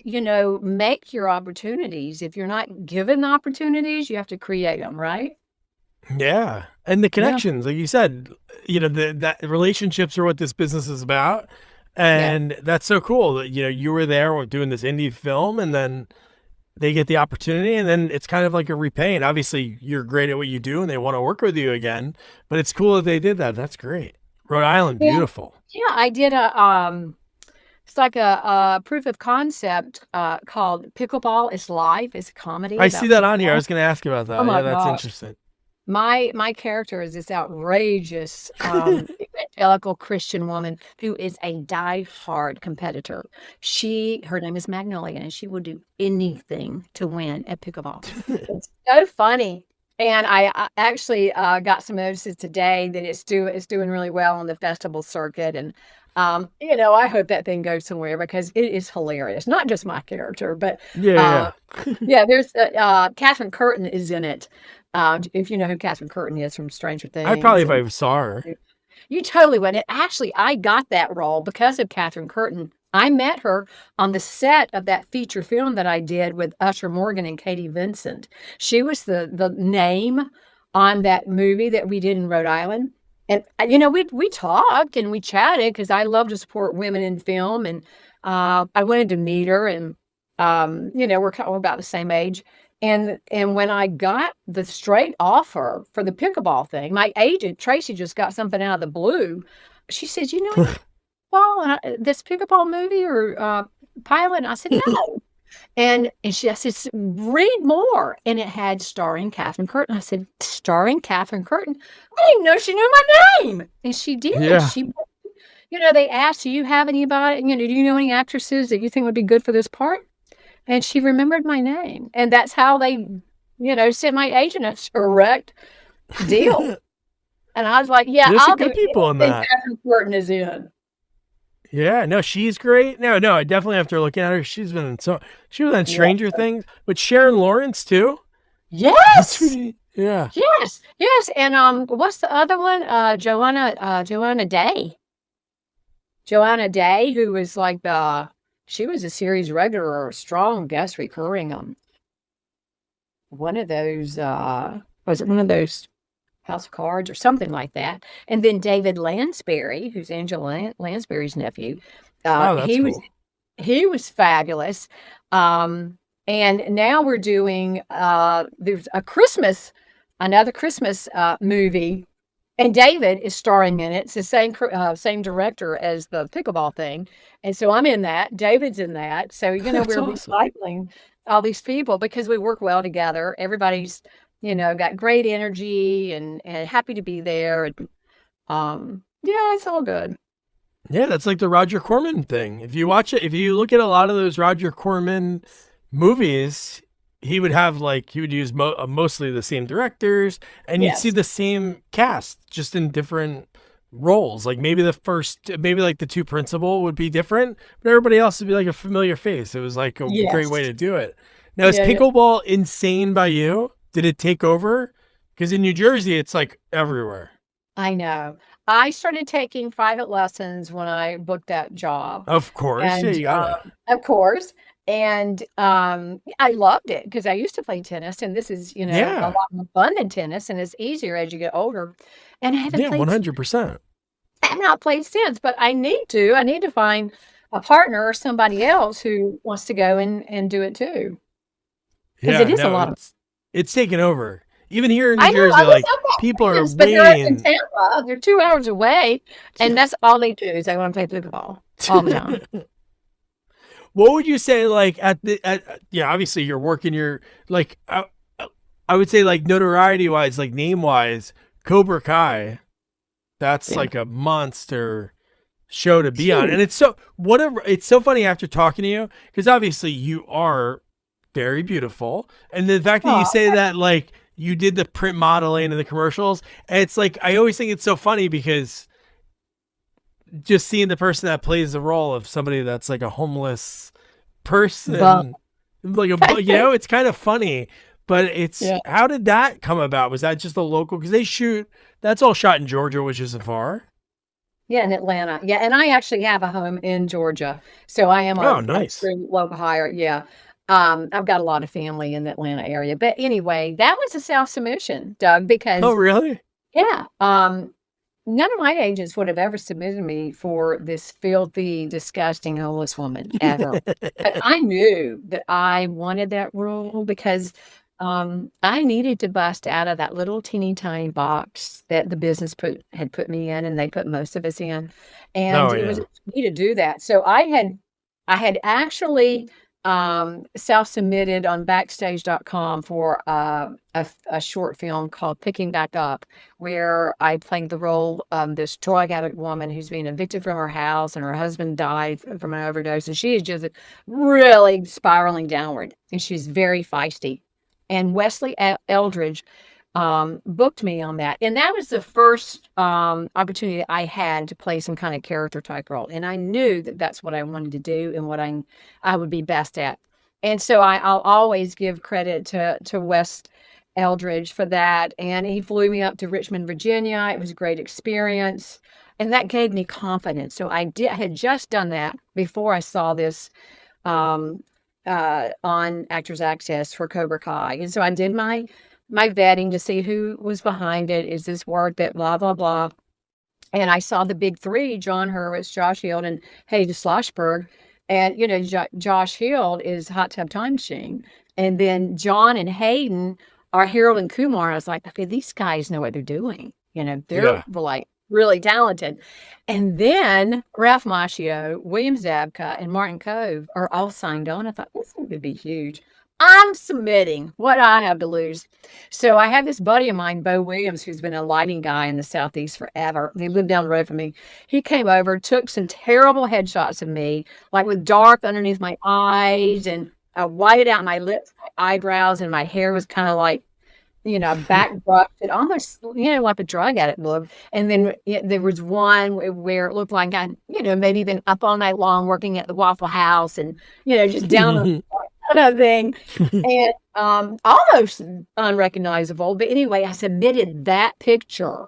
make your opportunities. If you're not given the opportunities, you have to create them, right?
Yeah. And the
Yeah,
connections, like you said, that relationships are what this business is about.
yeah.
And that's so cool that, you were there doing this indie film and then they get the opportunity and then it's kind of like a repaying. Obviously, you're great at what you do and they want to work with you again, but it's cool that they did that. That's great. Rhode Island,
Yeah,
beautiful.
yeah, I did it's like a proof of concept called Pickleball is Life. It's a comedy
I see
about
that on here. I
pickleball.
was going to ask you about
Oh
that.
my
Yeah, that's
gosh.
interesting.
My character is this outrageous evangelical Christian woman who is a die-hard competitor. Her name is Magnolia, and she will do anything to win at pickleball. It's so funny. And I actually got some notices today that it's doing really well on the festival circuit. And I hope that thing goes somewhere because it is hilarious. Not just my character, but uh,
Yeah, yeah.
yeah, there's Catherine Curtin is in it. If you know who Catherine Curtin is from Stranger
I probably,
Things,
if
and
I saw her.
you totally would. And actually, I got that role because of Catherine Curtin. I met her on the set of that feature film that I did with Usher Morgan and Katie Vincent. She was the name on that movie that we did in Rhode Island. And we talked and we chatted because I love to support women in film, and I wanted to meet her, and we're about the same age. And when I got the straight offer for the pickleball thing, my agent Tracy just got something out of the blue. She said, Paul, this pickleball movie or pilot? And I said, no. And she I said, read more. And it had starring Catherine Curtin. I said, starring Catherine Curtin? I didn't know she knew my name. And she did.
Yeah.
They asked, do you have anybody, do you know any actresses that you think would be good for this part? And she remembered my name. And that's how they, sent my agent a direct deal. And I was like, yeah,
There's
I'll
some
do
good people in
anything
that.
Catherine Curtin is in.
Yeah, no, she's great. No, I definitely after looking at her, she was in
Yeah.
Stranger Things, but Sharon Lawrence too. That's
Yes.
pretty, yeah.
Yes. Yes. And what's the other one? Joanna Day. Joanna Day, who was like she was a series regular or a strong guest recurring on one of those was it one of those House of Cards or something like that. And then David Lansbury, who's Angela Lansbury's nephew,
Oh, that's
he was
cool.
he was fabulous. And now we're doing, there's another Christmas movie, and David is starring in it. It's the same director as the pickleball thing, and so I'm in that. David's in that. So
That's
we're
awesome.
recycling all these people because we work well together. Everybody's got great energy and happy to be there. And, yeah, it's all good.
Yeah, that's like the Roger Corman thing. If you watch it, if you look at a lot of those Roger Corman movies, he would use mostly the same directors, and you'd see
Yes.
the same cast just in different roles. Like maybe like the two principal would be different, but everybody else would be like a familiar face. It was like a great way
Yes.
to do it. Now, is
Yeah, yeah.
pickleball insane by you? Did it take over? Because in New Jersey, it's like everywhere.
I know. I started taking private lessons when I booked that job.
Of course, yeah,
And,
you gotta.
of course, and, I loved it because I used to play tennis, and this is, a
Yeah,
lot more fun than tennis, and it's easier as you get older, and
yeah, 100%.
I have not played since, but I need to. I need to find a partner or somebody else who wants to go and do it too, because
Yeah,
it is a
no,
lot of.
it's taken over. Even here in New
I know,
Jersey, like
I've
people
got
are
friends, but they're up in
waiting.
Tampa. They're 2 hours away, and that's all they do is they wanna play pickleball all the time.
What would you say, like yeah, obviously you're working your like I would say like notoriety wise, like name wise, Cobra Kai. That's
Yeah.
like a monster show to be on,
Huge.
and it's so funny after talking to you because obviously you are very beautiful, and the fact that you
Aw,
say that like you did the print modeling and the commercials, and it's like I always think it's so funny because just seeing the person that plays the role of somebody that's like a homeless
bum.
person, like it's kind of funny. But it's
Yeah.
how did that come about? Was that just a local? Because that's all shot in Georgia, which isn't far.
Yeah, in Atlanta. Yeah, and I actually have a home in Georgia, so I am
Oh,
a
nice.
true local hire, yeah. I've got a lot of family in the Atlanta area, but anyway, that was a self-submission, Doug,
Oh,
because
really?
yeah, none of my agents would have ever submitted me for this filthy, disgusting homeless woman ever. But I knew that I wanted that role because, I needed to bust out of that little teeny tiny box that the business had put me in, and they put most of us in, and
Oh,
it was
yeah.
up to me to do that. So I had actually, self-submitted on Backstage.com for, a short film called Picking Back Up, where I played the role of this drug addict woman who's being evicted from her house, and her husband died from an overdose, and she is just really spiraling downward, and she's very feisty. And Wesley Eldridge booked me on that, and that was the first opportunity that I had to play some kind of character type role, and I knew that that's what I wanted to do and what I would be best at. And so I'll always give credit to Wes Eldridge for that, and he flew me up to Richmond, Virginia. It was a great experience, and that gave me confidence. So I had just done that before I saw this um, on Actors Access for Cobra Kai. And so I did my vetting to see who was behind it. Is this worth it? Blah blah blah. And I saw the big three: John Hurwitz, Josh Hield, and Hayden Schlossberg. And Josh Hield is Hot Tub Time Machine, and then John and Hayden are Harold and Kumar. I was like, okay, these guys know what they're doing. They're
Yeah.
like really talented. And then Ralph Macchio, William Zabka, and Martin Cove are all signed on. I thought, this would be huge. I'm submitting what I have to lose. So I have this buddy of mine, Bo Williams, who's been a lighting guy in the Southeast forever. He lived down the road from me. He came over, took some terrible headshots of me, like with dark underneath my eyes, and I whited out my lips, my eyebrows, and my hair was kind of like, back brushed. It almost, like a drug addict look. And then there was one where it looked like I'd, maybe been up all night long working at the Waffle House and, just down on kind of thing, and almost unrecognizable. But anyway, I submitted that picture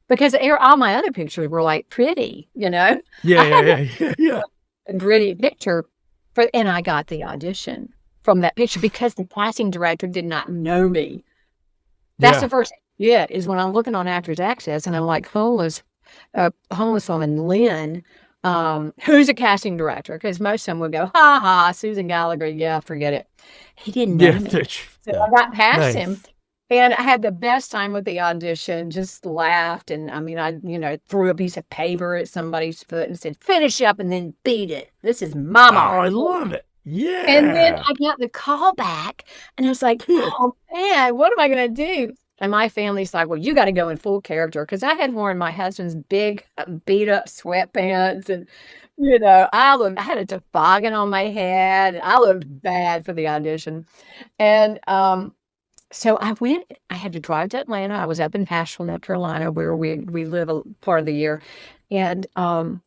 because all my other pictures were like pretty,
Yeah,
I
yeah,
had
yeah, yeah, yeah.
a pretty picture and I got the audition from that picture because the casting director did not know me. That's
Yeah.
the first thing is when I'm looking on Actors Access and I'm like, homeless woman Lynn, who's a casting director, because most of them would go, ha ha, Susan Gallagher, yeah, forget it. He didn't know
Yeah.
me. So
Yeah.
I got past him.
Nice.
And I had the best time with the audition, just laughed. And I mean, threw a piece of paper at somebody's foot and said, finish up and then beat it. This is my
Oh,
mark.
I love it.
And then
Yeah.
I got the call back and I was like, oh man, what am I going to do? And my family's like, well, you got to go in full character. Because I had worn my husband's big beat up sweatpants and, I had a toboggan on my head. And I looked bad for the audition. And so I had to drive to Atlanta. I was up in Nashville, North Carolina, where we live a part of the year. And I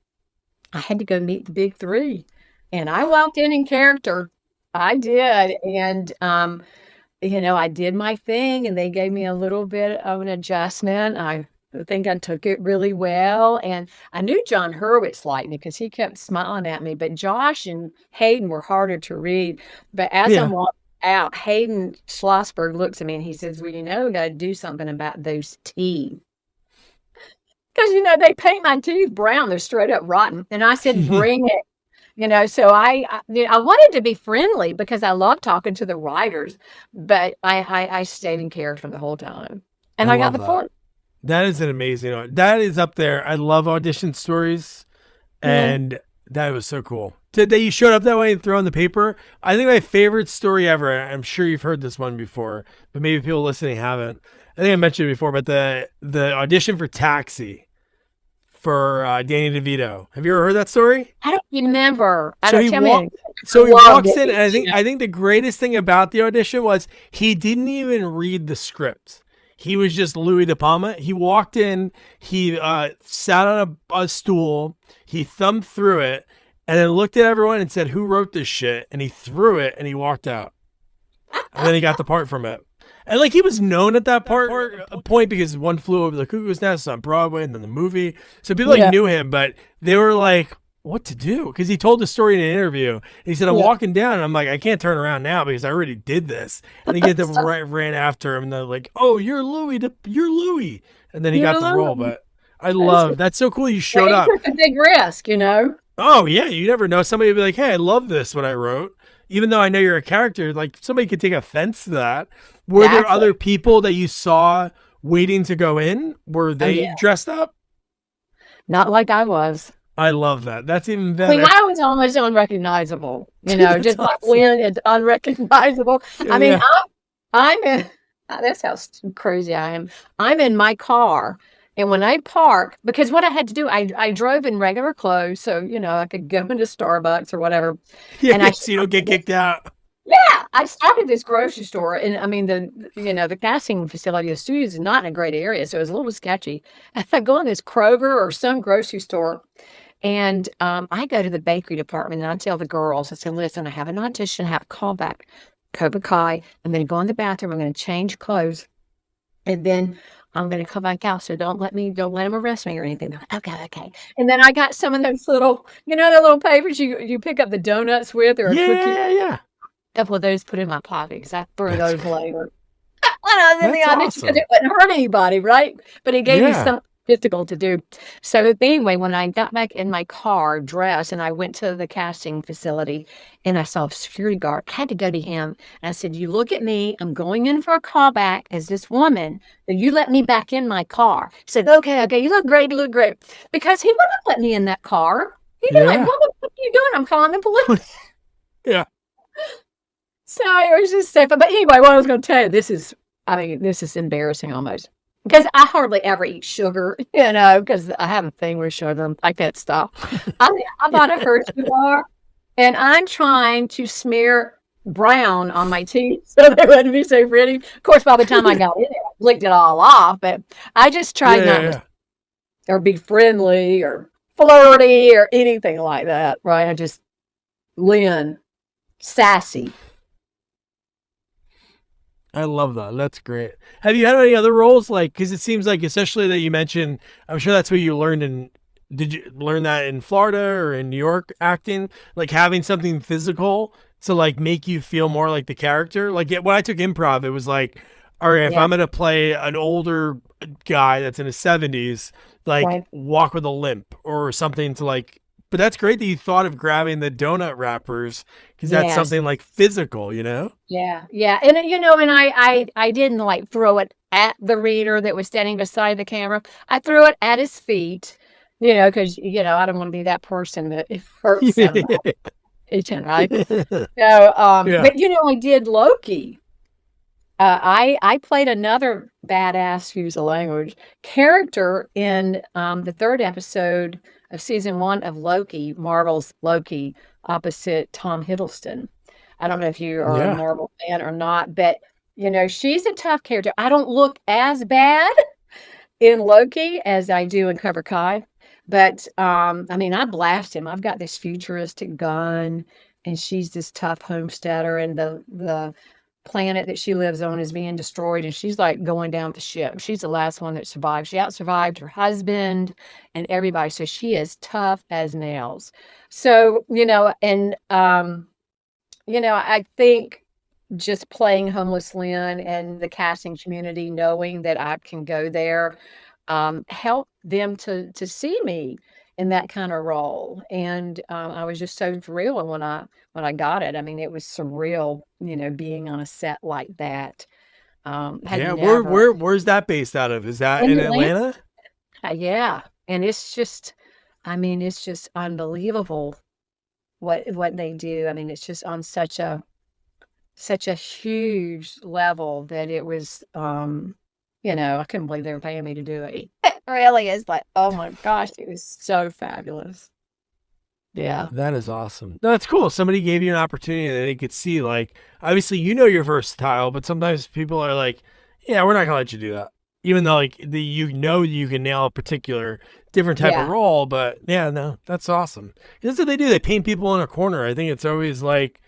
had to go meet the big three. And I walked in character. I did. And, I did my thing and they gave me a little bit of an adjustment. I think I took it really well. And I knew John Hurwitz liked me because he kept smiling at me. But Josh and Hayden were harder to read. But as I'm
Yeah.
walking out, Hayden Schlossberg looks at me and he says, well, we got to do something about those teeth. Because, they paint my teeth brown. They're straight up rotten. And I said, bring it. So I wanted to be friendly because I love talking to the writers, but I stayed in character the whole time. And I got
love
the
that.
part.
That is an amazing. That is up there. I love audition stories, and that was so cool. That you showed up that way and threw on the paper. I think my favorite story ever. I'm sure you've heard this one before, but maybe people listening haven't. I think I mentioned it before, but the audition for Taxi for Danny DeVito. Have you ever heard that story?
I don't remember.
So he
Tell me.
walks in, and I think the greatest thing about the audition was he didn't even read the script. He was just Louis De Palma. He walked in, he sat on a stool, he thumbed through it, and then looked at everyone and said, "Who wrote this shit?" And he threw it, and he walked out. And then he got the part from it. And he was known at that point because One Flew Over the Cuckoo's Nest on Broadway and then the movie. So people knew him, but they were like, what to do? Because he told the story in an interview. And he said, I'm walking down and I'm like, I can't turn around now because I already did this. And he ran after him and they're like, oh, you're Louis. And then he got the role. But I love that's so cool. You showed up.
Took a big risk,
Oh yeah. You never know. Somebody would be like, hey, I love this, what I wrote. Even though I know you're a character, somebody could take offense to that. Were there other people that you saw waiting to go in? Were they dressed up?
Not like I was.
I love that. That's even better.
I mean, I was almost unrecognizable, just like Lynn is unrecognizable. I mean, I'm in, that's how crazy I am. I'm in my car. And when I park, because what I had to do, I drove in regular clothes. So, I could go into Starbucks or whatever.
Yeah,
and
so you don't get kicked out.
Yeah, I started this grocery store, and I mean the casting facility, the studios is not in a great area, so it was a little sketchy. I go in this Kroger or some grocery store, and I go to the bakery department, and I tell the girls, I said, listen, I have an audition, I have a callback, Cobra Kai. I'm going to go in the bathroom, I'm going to change clothes, and then I'm going to come back out, so don't let them arrest me or anything. Okay. And then I got some of those little, the little papers you pick up the donuts with or a cookie.
Yeah.
Couple of those put in my pocket because I threw those later. When I was in the audition,
awesome.
It wouldn't hurt anybody, right? But it gave me something physical to do. So anyway, when I got back in my car, dressed, and I went to the casting facility, and I saw a security guard, I had to go to him, and I said, "You look at me. I'm going in for a callback as this woman. Then you let me back in my car." He said, "Okay. You look great. Because he wouldn't let me in that car. He'd be like, "What are you doing? I'm calling the police."
Yeah.
So it was just so fun. But anyway, what I was going to tell you, this is embarrassing almost. Because I hardly ever eat sugar, because I have a thing with sugar. I can't stop. I bought a Hershey bar, and I'm trying to smear brown on my teeth so they wouldn't be so pretty. Of course, by the time I got in there, I licked it all off. But I just tried not to or be friendly or flirty or anything like that, right? I just, Lynn, sassy.
I love that. That's great. Have you had any other roles? Because it seems like, especially that you mentioned, I'm sure that's what you learned in, did you learn that in Florida or in New York acting? Having something physical to make you feel more like the character? When I took improv, it was all right, if I'm going to play an older guy that's in his 70s, walk with a limp or something to But that's great that you thought of grabbing the donut wrappers because that's
Yes.
something like physical, you know?
Yeah, yeah, and, and I didn't, like, throw it at the reader that was standing beside the camera. I threw it at his feet, because I don't wanna be that person that it hurts him, right? So,
Yeah.
but, I did Loki. I played another badass, use the language, character in, the 3rd episode of season 1 of Loki, Marvel's Loki, opposite Tom Hiddleston. I don't know if you are a
Yeah.
Marvel fan or not, but, she's a tough character. I don't look as bad in Loki as I do in Cobra Kai, but, I mean, I blast him. I've got this futuristic gun, and she's this tough homesteader, and the planet that she lives on is being destroyed, and she's, like, going down with the ship. She's the last one that survived. She out-survived her husband and everybody, so she is tough as nails. So, I think just playing Homeless Lynn and the casting community knowing that I can go there, helped them to see me in that kinda role, and, I was just so thrilled when I got it. I mean, it was surreal, being on a set like that. Had
Yeah.
never
Where's that based out of? Is that
in
in
Atlanta.
Atlanta?
Yeah, and it's just unbelievable what they do. I mean, it's just on such a huge level that it was, I couldn't believe they were paying me to do it. It really is like, oh my gosh, it was so fabulous. Yeah.
That is awesome. No, that's cool. Somebody gave you an opportunity that they could see. Like, obviously, you're versatile, but sometimes people are like, "Yeah, we're not gonna let you do that," even though like you can nail a particular different type of
Yeah.
role. But yeah, no, that's awesome. That's what they do. They paint people in a corner. I think it's always like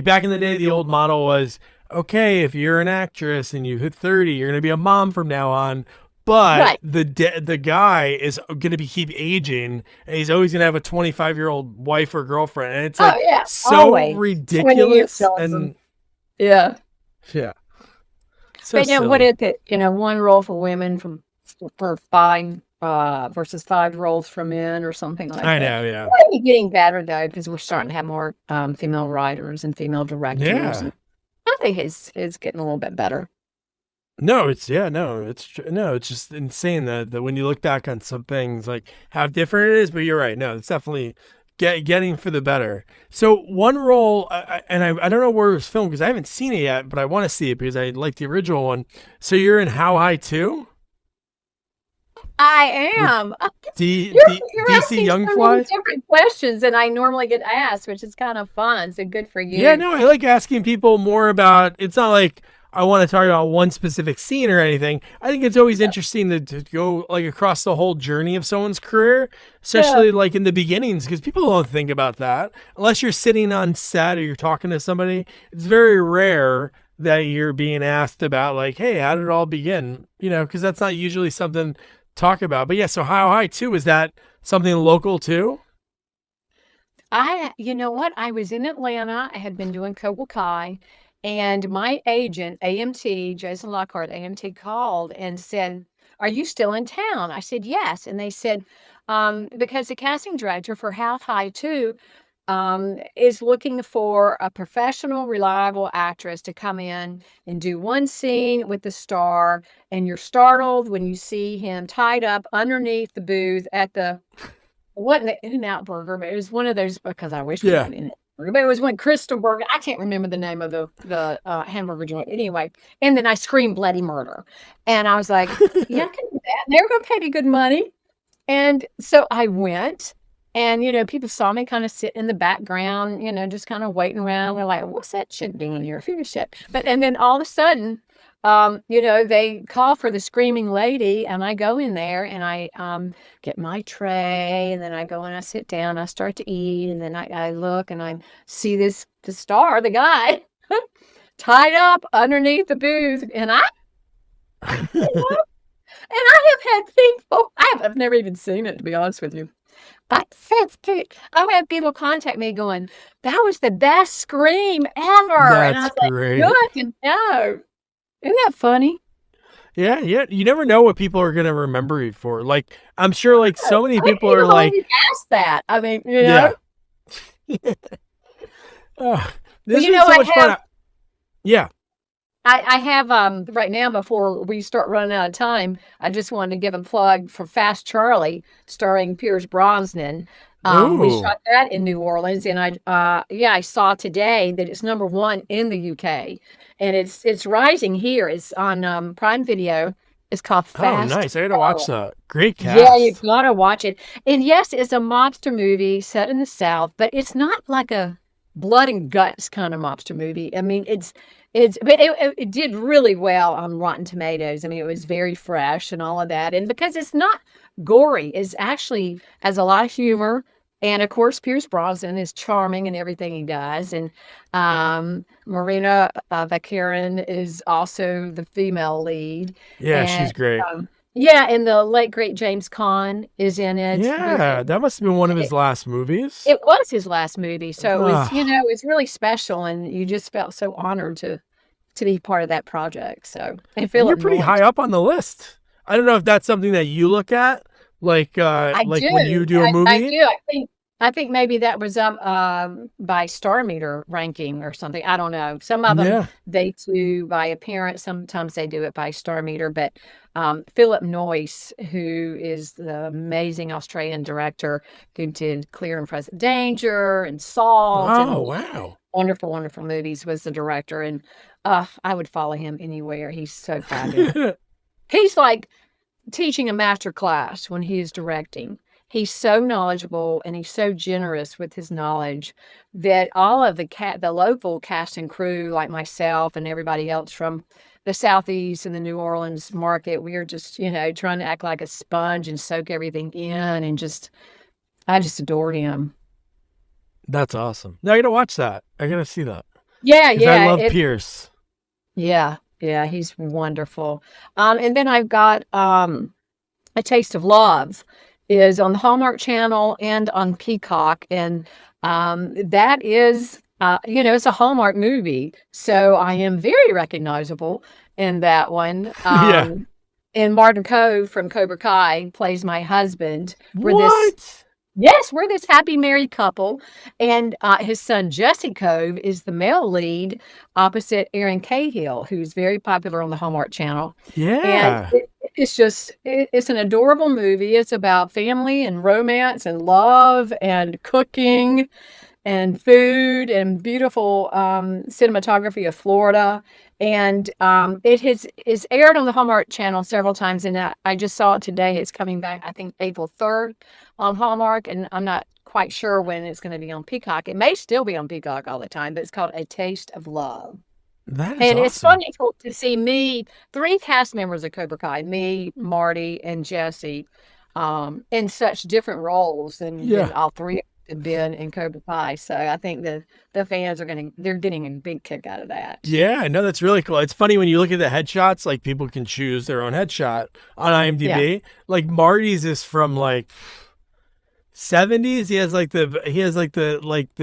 back in the day, the old model was, okay, if you're an actress and you hit 30, you're gonna be a mom from now on. But
Right.
the guy is going to keep aging, and he's always going to have a 25-year-old wife or girlfriend, and it's
Oh,
like
yeah,
so
always. 20 years
ridiculous.
Johnson.
And
Yeah.
yeah, so
But, what
silly.
is it? 1 role for women for 5, versus 5 roles for men or something like
I
that.
know, yeah,
Might be getting better though, because we're starting to have more, female writers and female directors,
yeah.
and I think it's getting a little bit better.
No, it's yeah, no, it's no, it's just insane that when you look back on some things, like how different it is. But you're right. No, it's definitely getting for the better. So one role, I don't know where it was filmed because I haven't seen it yet, but I want to see it because I like the original one. So you're in How High too
I
with
am. You're
DC
asking
Young
so many
Fly.
different questions than I normally get asked, which is kind of fun, so good for
Yeah,
you.
no, I like asking people more about. It's not like I want to talk about one specific scene or anything. I think it's always interesting to go like across the whole journey of someone's career,
Yeah.
especially like in the beginnings, because people don't think about that unless you're sitting on set or you're talking to somebody. It's very rare that you're being asked about like, hey, how did it all begin? Because that's not usually something to talk about. But yeah, so How High too, is that something local too?
You know what? I was in Atlanta. I had been doing Cobra Kai, and my agent, AMT, Jason Lockhart, AMT called and said, "Are you still in town?" I said, "Yes." And they said, because the casting director for Half High 2 is looking for a professional, reliable actress to come in and do one scene with the star, and you're startled when you see him tied up underneath the booth at the it wasn't the In-N-Out burger, but it was one of those because I wish we
Yeah.
had In-N-Out burger, but it was one Crystal Burger. I can't remember the name of the hamburger joint. Anyway, and then I screamed bloody murder. And I was like, "Yeah, I can do that." And they were gonna pay me good money. And so I went, and, people saw me kinda sit in the background, just kinda waiting around. They're like, "What's that chick doing here?" Who's shit? But and then all of a sudden, they call for the screaming lady, and I go in there, and I, get my tray, and then I go and I sit down, I start to eat, and then I look, and I see the star, the guy, tied up underneath the booth, and you know, and I have had people I've never even seen it, to be honest with you. But since I've had people contact me going, "That was the best scream ever," and I
That's
was like,
great.
"Good to know." Isn't that funny?
Yeah, yeah. You never know what people are gonna remember you for. Like, I'm sure, like, so many
I didn't
people
even
are
hold
like,
you past that. I mean,
yeah. Oh,
Well,
this has been so
I
much fun.
have
Yeah.
I have right now before we start running out of time, I just wanted to give a plug for Fast Charlie, starring Pierce Brosnan. We
Ooh.
shot that in New Orleans, and I saw today that it's number one in the UK, and it's rising here. It's on Prime Video. It's called
Oh,
Fast
nice. I gotta watch
Charlie.
that. Great
Yeah, you
cast.
gotta watch it. And yes, it's a mobster movie set in the South, but it's not like a blood and guts kind of mobster movie. I mean, but it did really well on Rotten Tomatoes. I mean, it was very fresh and all of that. And because it's not gory, it's actually has a lot of humor. And of course, Pierce Brosnan is charming in everything he does. And Marina Baccarin is also the female lead.
Yeah,
And
she's great.
yeah, and the late great James Caan is in it.
Yeah, that must have been one of his
It,
last movies.
it was his last movie, so it was,
Ah,
it was really special, and you just felt so honored to be part of that project. So, and
and you're
Philip
pretty
Noyce,
high up on the list. I don't know if that's something that you look at,
I
like
do,
when you do a
I
movie.
do. I think maybe that was up by Star Meter ranking or something. I don't know. Some of them
Yeah.
they do by appearance. Sometimes they do it by Star Meter. But Philip Noyce, who is the amazing Australian director who did Clear and Present Danger and Salt
Oh,
and
wow.
wonderful, wonderful movies, was the director. And I would follow him anywhere. He's so fabulous. He's like teaching a master class when he is directing. He's so knowledgeable and he's so generous with his knowledge that all of the local cast and crew, like myself and everybody else from the Southeast and the New Orleans market, we are just, trying to act like a sponge and soak everything in, and I just adored him.
That's awesome. Now I gotta watch that. I gotta see that
Yeah,
because I
yeah,
love Pierce.
yeah, yeah, he's wonderful. And then I've got A Taste of Love is on the Hallmark Channel and on Peacock, and that is, it's a Hallmark movie, so I am very recognizable in that one.
Yeah.
And Martin Cove from Cobra Kai plays my husband. We're this
What?
Yes, we're this happy married couple, and his son Jesse Cove is the male lead opposite Aaron Cahill, who's very popular on the Hallmark Channel. And
Yeah.
it's an adorable movie. It's about family and romance and love and cooking and food and beautiful cinematography of Florida. And it is aired on the Hallmark Channel several times, and I just saw it today. It's coming back, I think, April 3rd on Hallmark, and I'm not quite sure when it's going to be on Peacock. It may still be on Peacock all the time, but it's called A Taste of Love.
That is
And it's
awesome.
funny to see three cast members of Cobra Kai, me, Marty, and Jesse, in such different roles than
Yeah.
all three have been in Cobra Kai. So I think the fans they're getting a big kick out of that.
Yeah, no, that's really cool. It's funny when you look at the headshots, like people can choose their own headshot on
Yeah,
IMDb. Like Marty's is from like 70s. He has like the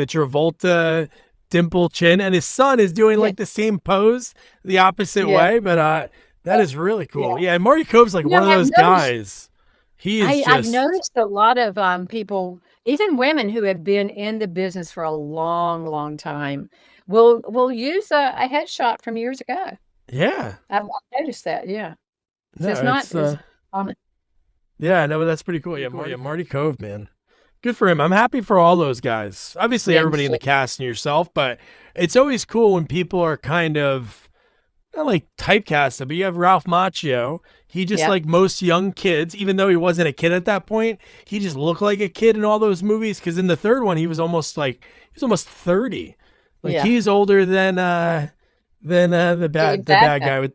Travolta dimple chin, and his son is doing
yeah,
like the same pose the opposite
yeah,
way, but that is really cool.
yeah.
Yeah, and Marty Cove's like one of
I've
those
noticed.
guys. He is
I've
just
noticed a lot of people, even women who have been in the business for a long, long time, will use a headshot from years ago.
yeah.
I've noticed that. Yeah, so it's
No,
not
it's
as common.
yeah, no, but that's pretty cool. Yeah, Marty Cove, man. Good for him. I'm happy for all those guys. Obviously,
Yeah, me
everybody in
too.
the cast and yourself, but it's always cool when people are kind of not like typecasted, but you have Ralph Macchio. He just
Yep.
like most young kids, even though he wasn't a kid at that point, he just looked like a kid in all those movies. Because in the third one, he was almost 30. Like
Yeah.
he's older than
William
the bad
Zabka.
guy with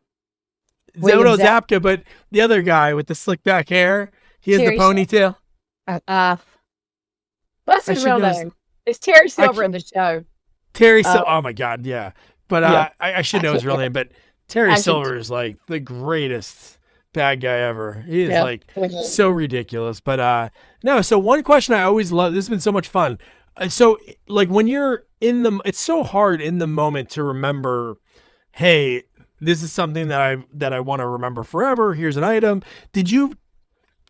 William
Zono
Zabka.
Zapka, but the other guy with the slick back hair. He has the
Terry Silver.
ponytail.
Uh, uh, what's
I
his
should
real
know. His,
name? It's Terry
I
Silver in the show.
Terry
Uh,
Silver. Oh my God, yeah. But
yeah.
I should
I
know his
can't
real
think.
name. But Terry
I should.
Silver is like the greatest bad guy ever. He is
Yeah.
like so ridiculous. But no. So one question I always love. This has been so much fun. So like when you're in the, it's so hard in the moment to remember. Hey, this is something that I want to remember forever. Here's an item. Did you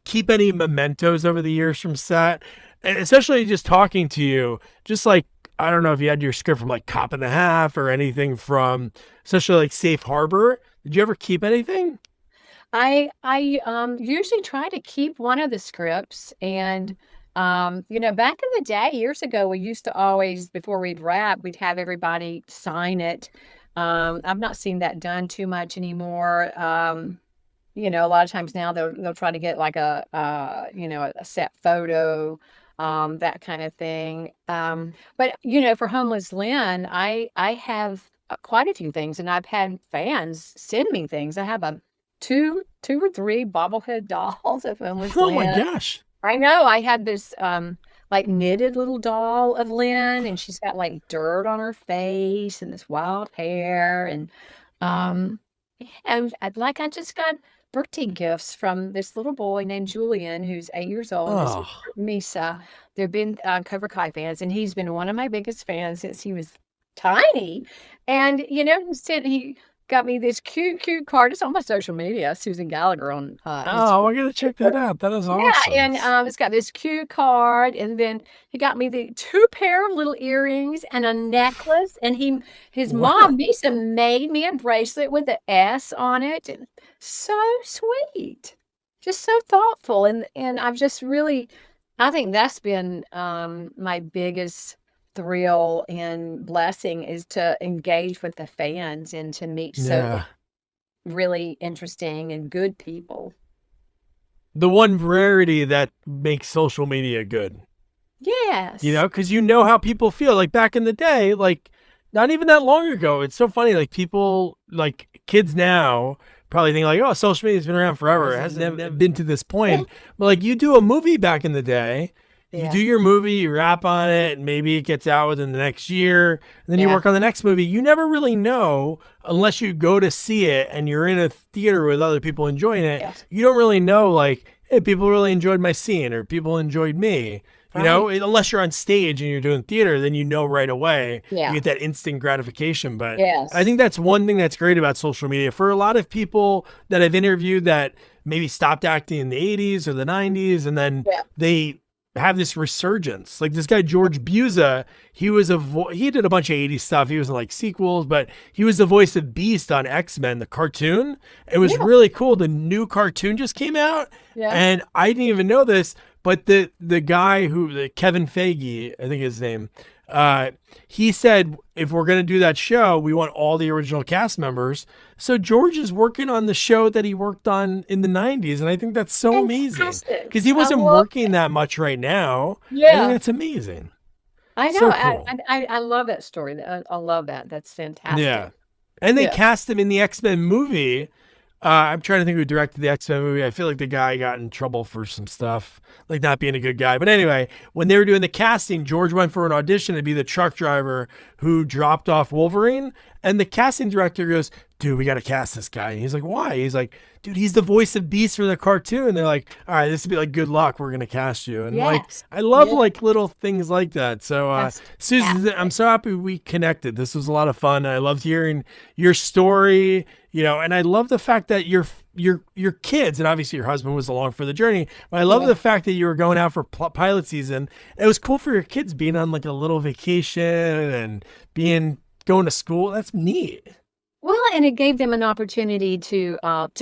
keep any mementos over the years from set? And especially just talking to you, just like, I don't know if you had your script from like Cop and a Half or anything from, especially like Safe Harbor. Did you ever keep anything?
I usually try to keep one of the scripts, and back in the day, years ago, we used to always, before we'd wrap, we'd have everybody sign it. I've not seen that done too much anymore. A lot of times now they'll try to get like a set photo, that kind of thing. But for Homeless Lynn, I have quite a few things, and I've had fans send me things. I have a two or three bobblehead dolls of Homeless
Oh my
Lynn.
gosh.
I know. I had this like knitted little doll of Lynn, and she's got like dirt on her face and this wild hair, um I just got birthday gifts from this little boy named Julian, who's 8 years old. His
Oh,
sister Misa. They've been Cobra Kai fans, and he's been one of my biggest fans since he was tiny. And he got me this cute card. It's on my social media, Susan Gallagher on
oh, I gotta check that out. That is
yeah,
awesome.
and it's got this cute card, and then he got me the two pair of little earrings and a necklace, and his
Wow.
mom Misa made me a bracelet with the S on it, and so sweet, just so thoughtful, and I've just really, I think that's been my biggest thrill and blessing is to engage with the fans and to meet so
Yeah.
really interesting and good people.
The one rarity that makes social media good,
Yes.
because you know how people feel. Like back in the day, like not even that long ago. It's so funny. Like people, like kids now, probably think like, oh, social media's been around forever. It hasn't never been to this point. But like you do a movie back in the day, you
Yeah.
do your movie, you rap on it, and maybe it gets out within the next year. And then you
Yeah.
work on the next movie. You never really know unless you go to see it and you're in a theater with other people enjoying it.
Yes.
You don't really know, like, hey, people really enjoyed my scene or people enjoyed me.
Right.
Unless you're on stage and you're doing theater, then you know right away.
Yeah.
You get that instant gratification. But I
Yes.
think that's one thing that's great about social media. For a lot of people that I've interviewed that maybe stopped acting in the 80s or the 90s, and then
Yeah.
they have this resurgence. Like this guy George Buza, he did a bunch of 80s stuff. He was in like sequels, but he was the voice of Beast on X-Men, the cartoon. It was
Yeah.
really cool. The new cartoon just came out,
Yeah.
and I didn't even know this, but the guy the Kevin Feige, I think his name, he said if we're gonna do that show, we want all the original cast members. So George is working on the show that he worked on in the 90s, and I think that's so amazing
Fantastic.
because he
I
wasn't
love
working that much right now. I think
Yeah.
that's amazing.
I know.
So
I
cool.
I I love that story. I love that. That's
Yeah.
fantastic.
And they
Yeah.
cast him in the X-Men movie. I'm trying to think who directed the X-Men movie. I feel like the guy got in trouble for some stuff, like not being a good guy. But anyway, when they were doing the casting, George went for an audition to be the truck driver who dropped off Wolverine. And the casting director goes, dude, we got to cast this guy. And he's like, why? He's like, dude, he's the voice of Beast from the cartoon. And they're like, all right, this would be like, good luck. We're going to cast you. And like,
Yes.
I love
Yeah.
like little things like that. So,
That's
Susan, I'm
fantastic.
so happy we connected. This was a lot of fun. I loved hearing your story, and I love the fact that your kids, and obviously your husband was along for the journey, but I love
Yeah.
the fact that you were going out for pilot season. It was cool for your kids being on like a little vacation and going to school. That's neat.
Well, and it gave them an opportunity to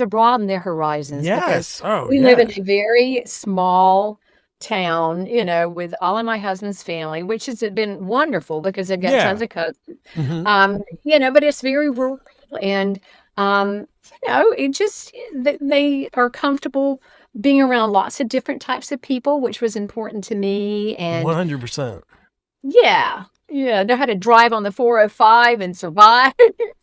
broaden their horizons because
Yes. Oh,
we live in
yeah.
a very small town, with all of my husband's family, which has been wonderful because I've got
Yeah.
tons of cousins.
Hmm.
But it's very rural, and it just they are comfortable being around lots of different types of people, which was important to me. And
100%.
yeah, yeah, know how to drive on the 405 and survive.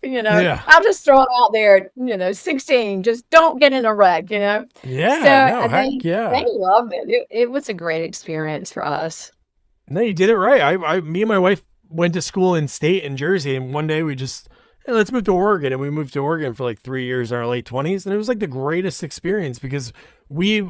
Yeah.
I'll just throw it out there. 16, just don't get in a wreck.
Yeah.
So
No, heck
they
yeah.
loved it. It was a great experience for us.
No, you did it right. Me and my wife went to school in state in Jersey, and one day we just, hey, let's move to Oregon, and we moved to Oregon for like 3 years in our late 20s, and it was like the greatest experience because we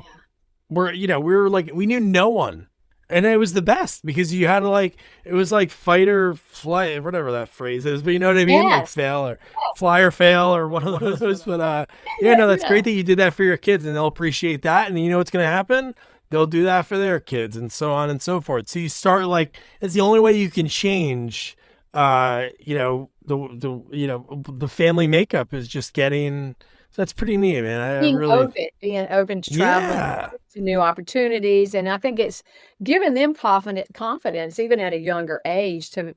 were like we knew no one, And it was the best because you had to like, it was like fight or flight, whatever that phrase is, but you know what I mean? Like
Yes.
fail or fly or fail or one of those. But yeah, no, that's
Yeah.
great that you did that for your kids and they'll appreciate that. And you know what's going to happen? They'll do that for their kids and so on and so forth. So you start like, it's the only way you can change, the family makeup is just getting, so that's pretty neat, man. I really,
Being open to traveling
yeah.
to new opportunities, and I think it's giving them confidence even at a younger age to,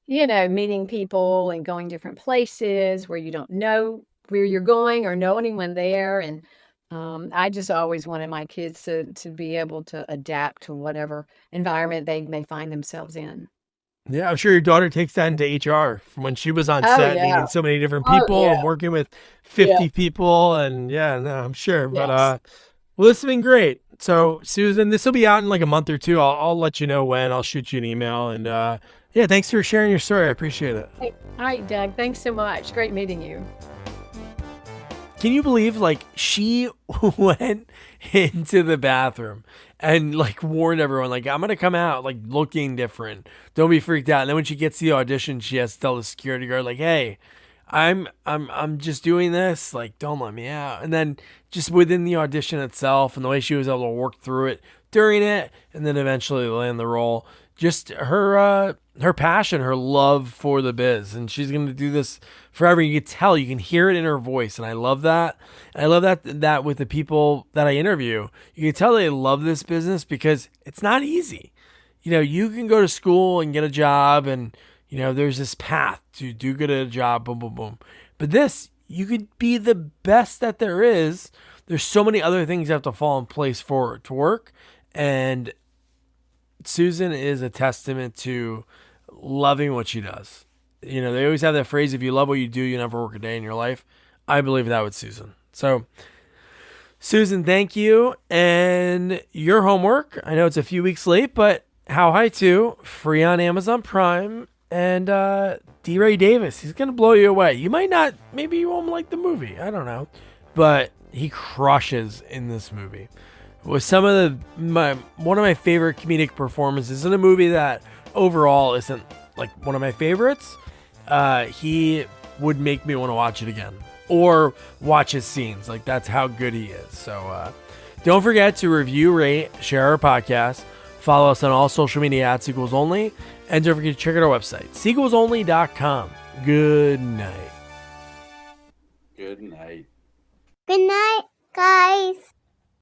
meeting people and going different places where you don't know where you're going or know anyone there, and, I just always wanted my kids to be able to adapt to whatever environment they may find themselves in.
Yeah, I'm sure your daughter takes that into HR from when she was on
Oh,
set
yeah.
meeting so many different
Oh,
people
yeah.
and working with
Yeah.
50 people. And yeah, no, I'm sure. But
Yes.
well, this has been great. So, Susan, this will be out in like a month or two. I'll let you know when. I'll shoot you an email. And yeah, thanks for sharing your story. I appreciate it.
Hey, alright, Doug, thanks so much. Great meeting you.
Can you believe like she went into the bathroom and like warned everyone like I'm gonna come out like looking different. Don't be freaked out. And then when she gets the audition, she has to tell the security guard like, "Hey, I'm just doing this. Like, don't let me out." And then just within the audition itself and the way she was able to work through it during it, and then eventually land the role. Just her passion, her love for the biz, and she's gonna do this forever. You can tell, you can hear it in her voice, and I love that. And I love that with the people that I interview, you can tell they love this business because it's not easy. You can go to school and get a job, and there's this path to do good at a job, boom, boom, boom. But this, you could be the best that there is. There's so many other things that have to fall in place for it to work, and Susan is a testament to loving what she does. They always have that phrase, if you love what you do, you never work a day in your life. I believe that with Susan. So, Susan, thank you. And your homework, I know it's a few weeks late, but How High 2, free on Amazon Prime. And Deray Davis, he's going to blow you away. You might not, maybe you won't like the movie. I don't know. But he crushes in this movie. Was one of my favorite comedic performances in a movie that overall isn't like one of my favorites. He would make me want to watch it again or watch his scenes. Like that's how good he is. So don't forget to review, rate, share our podcast, follow us on all social media at Sequels Only, and don't forget to check out our website, sequelsonly.com. Good night.
Good night.
Good night, guys.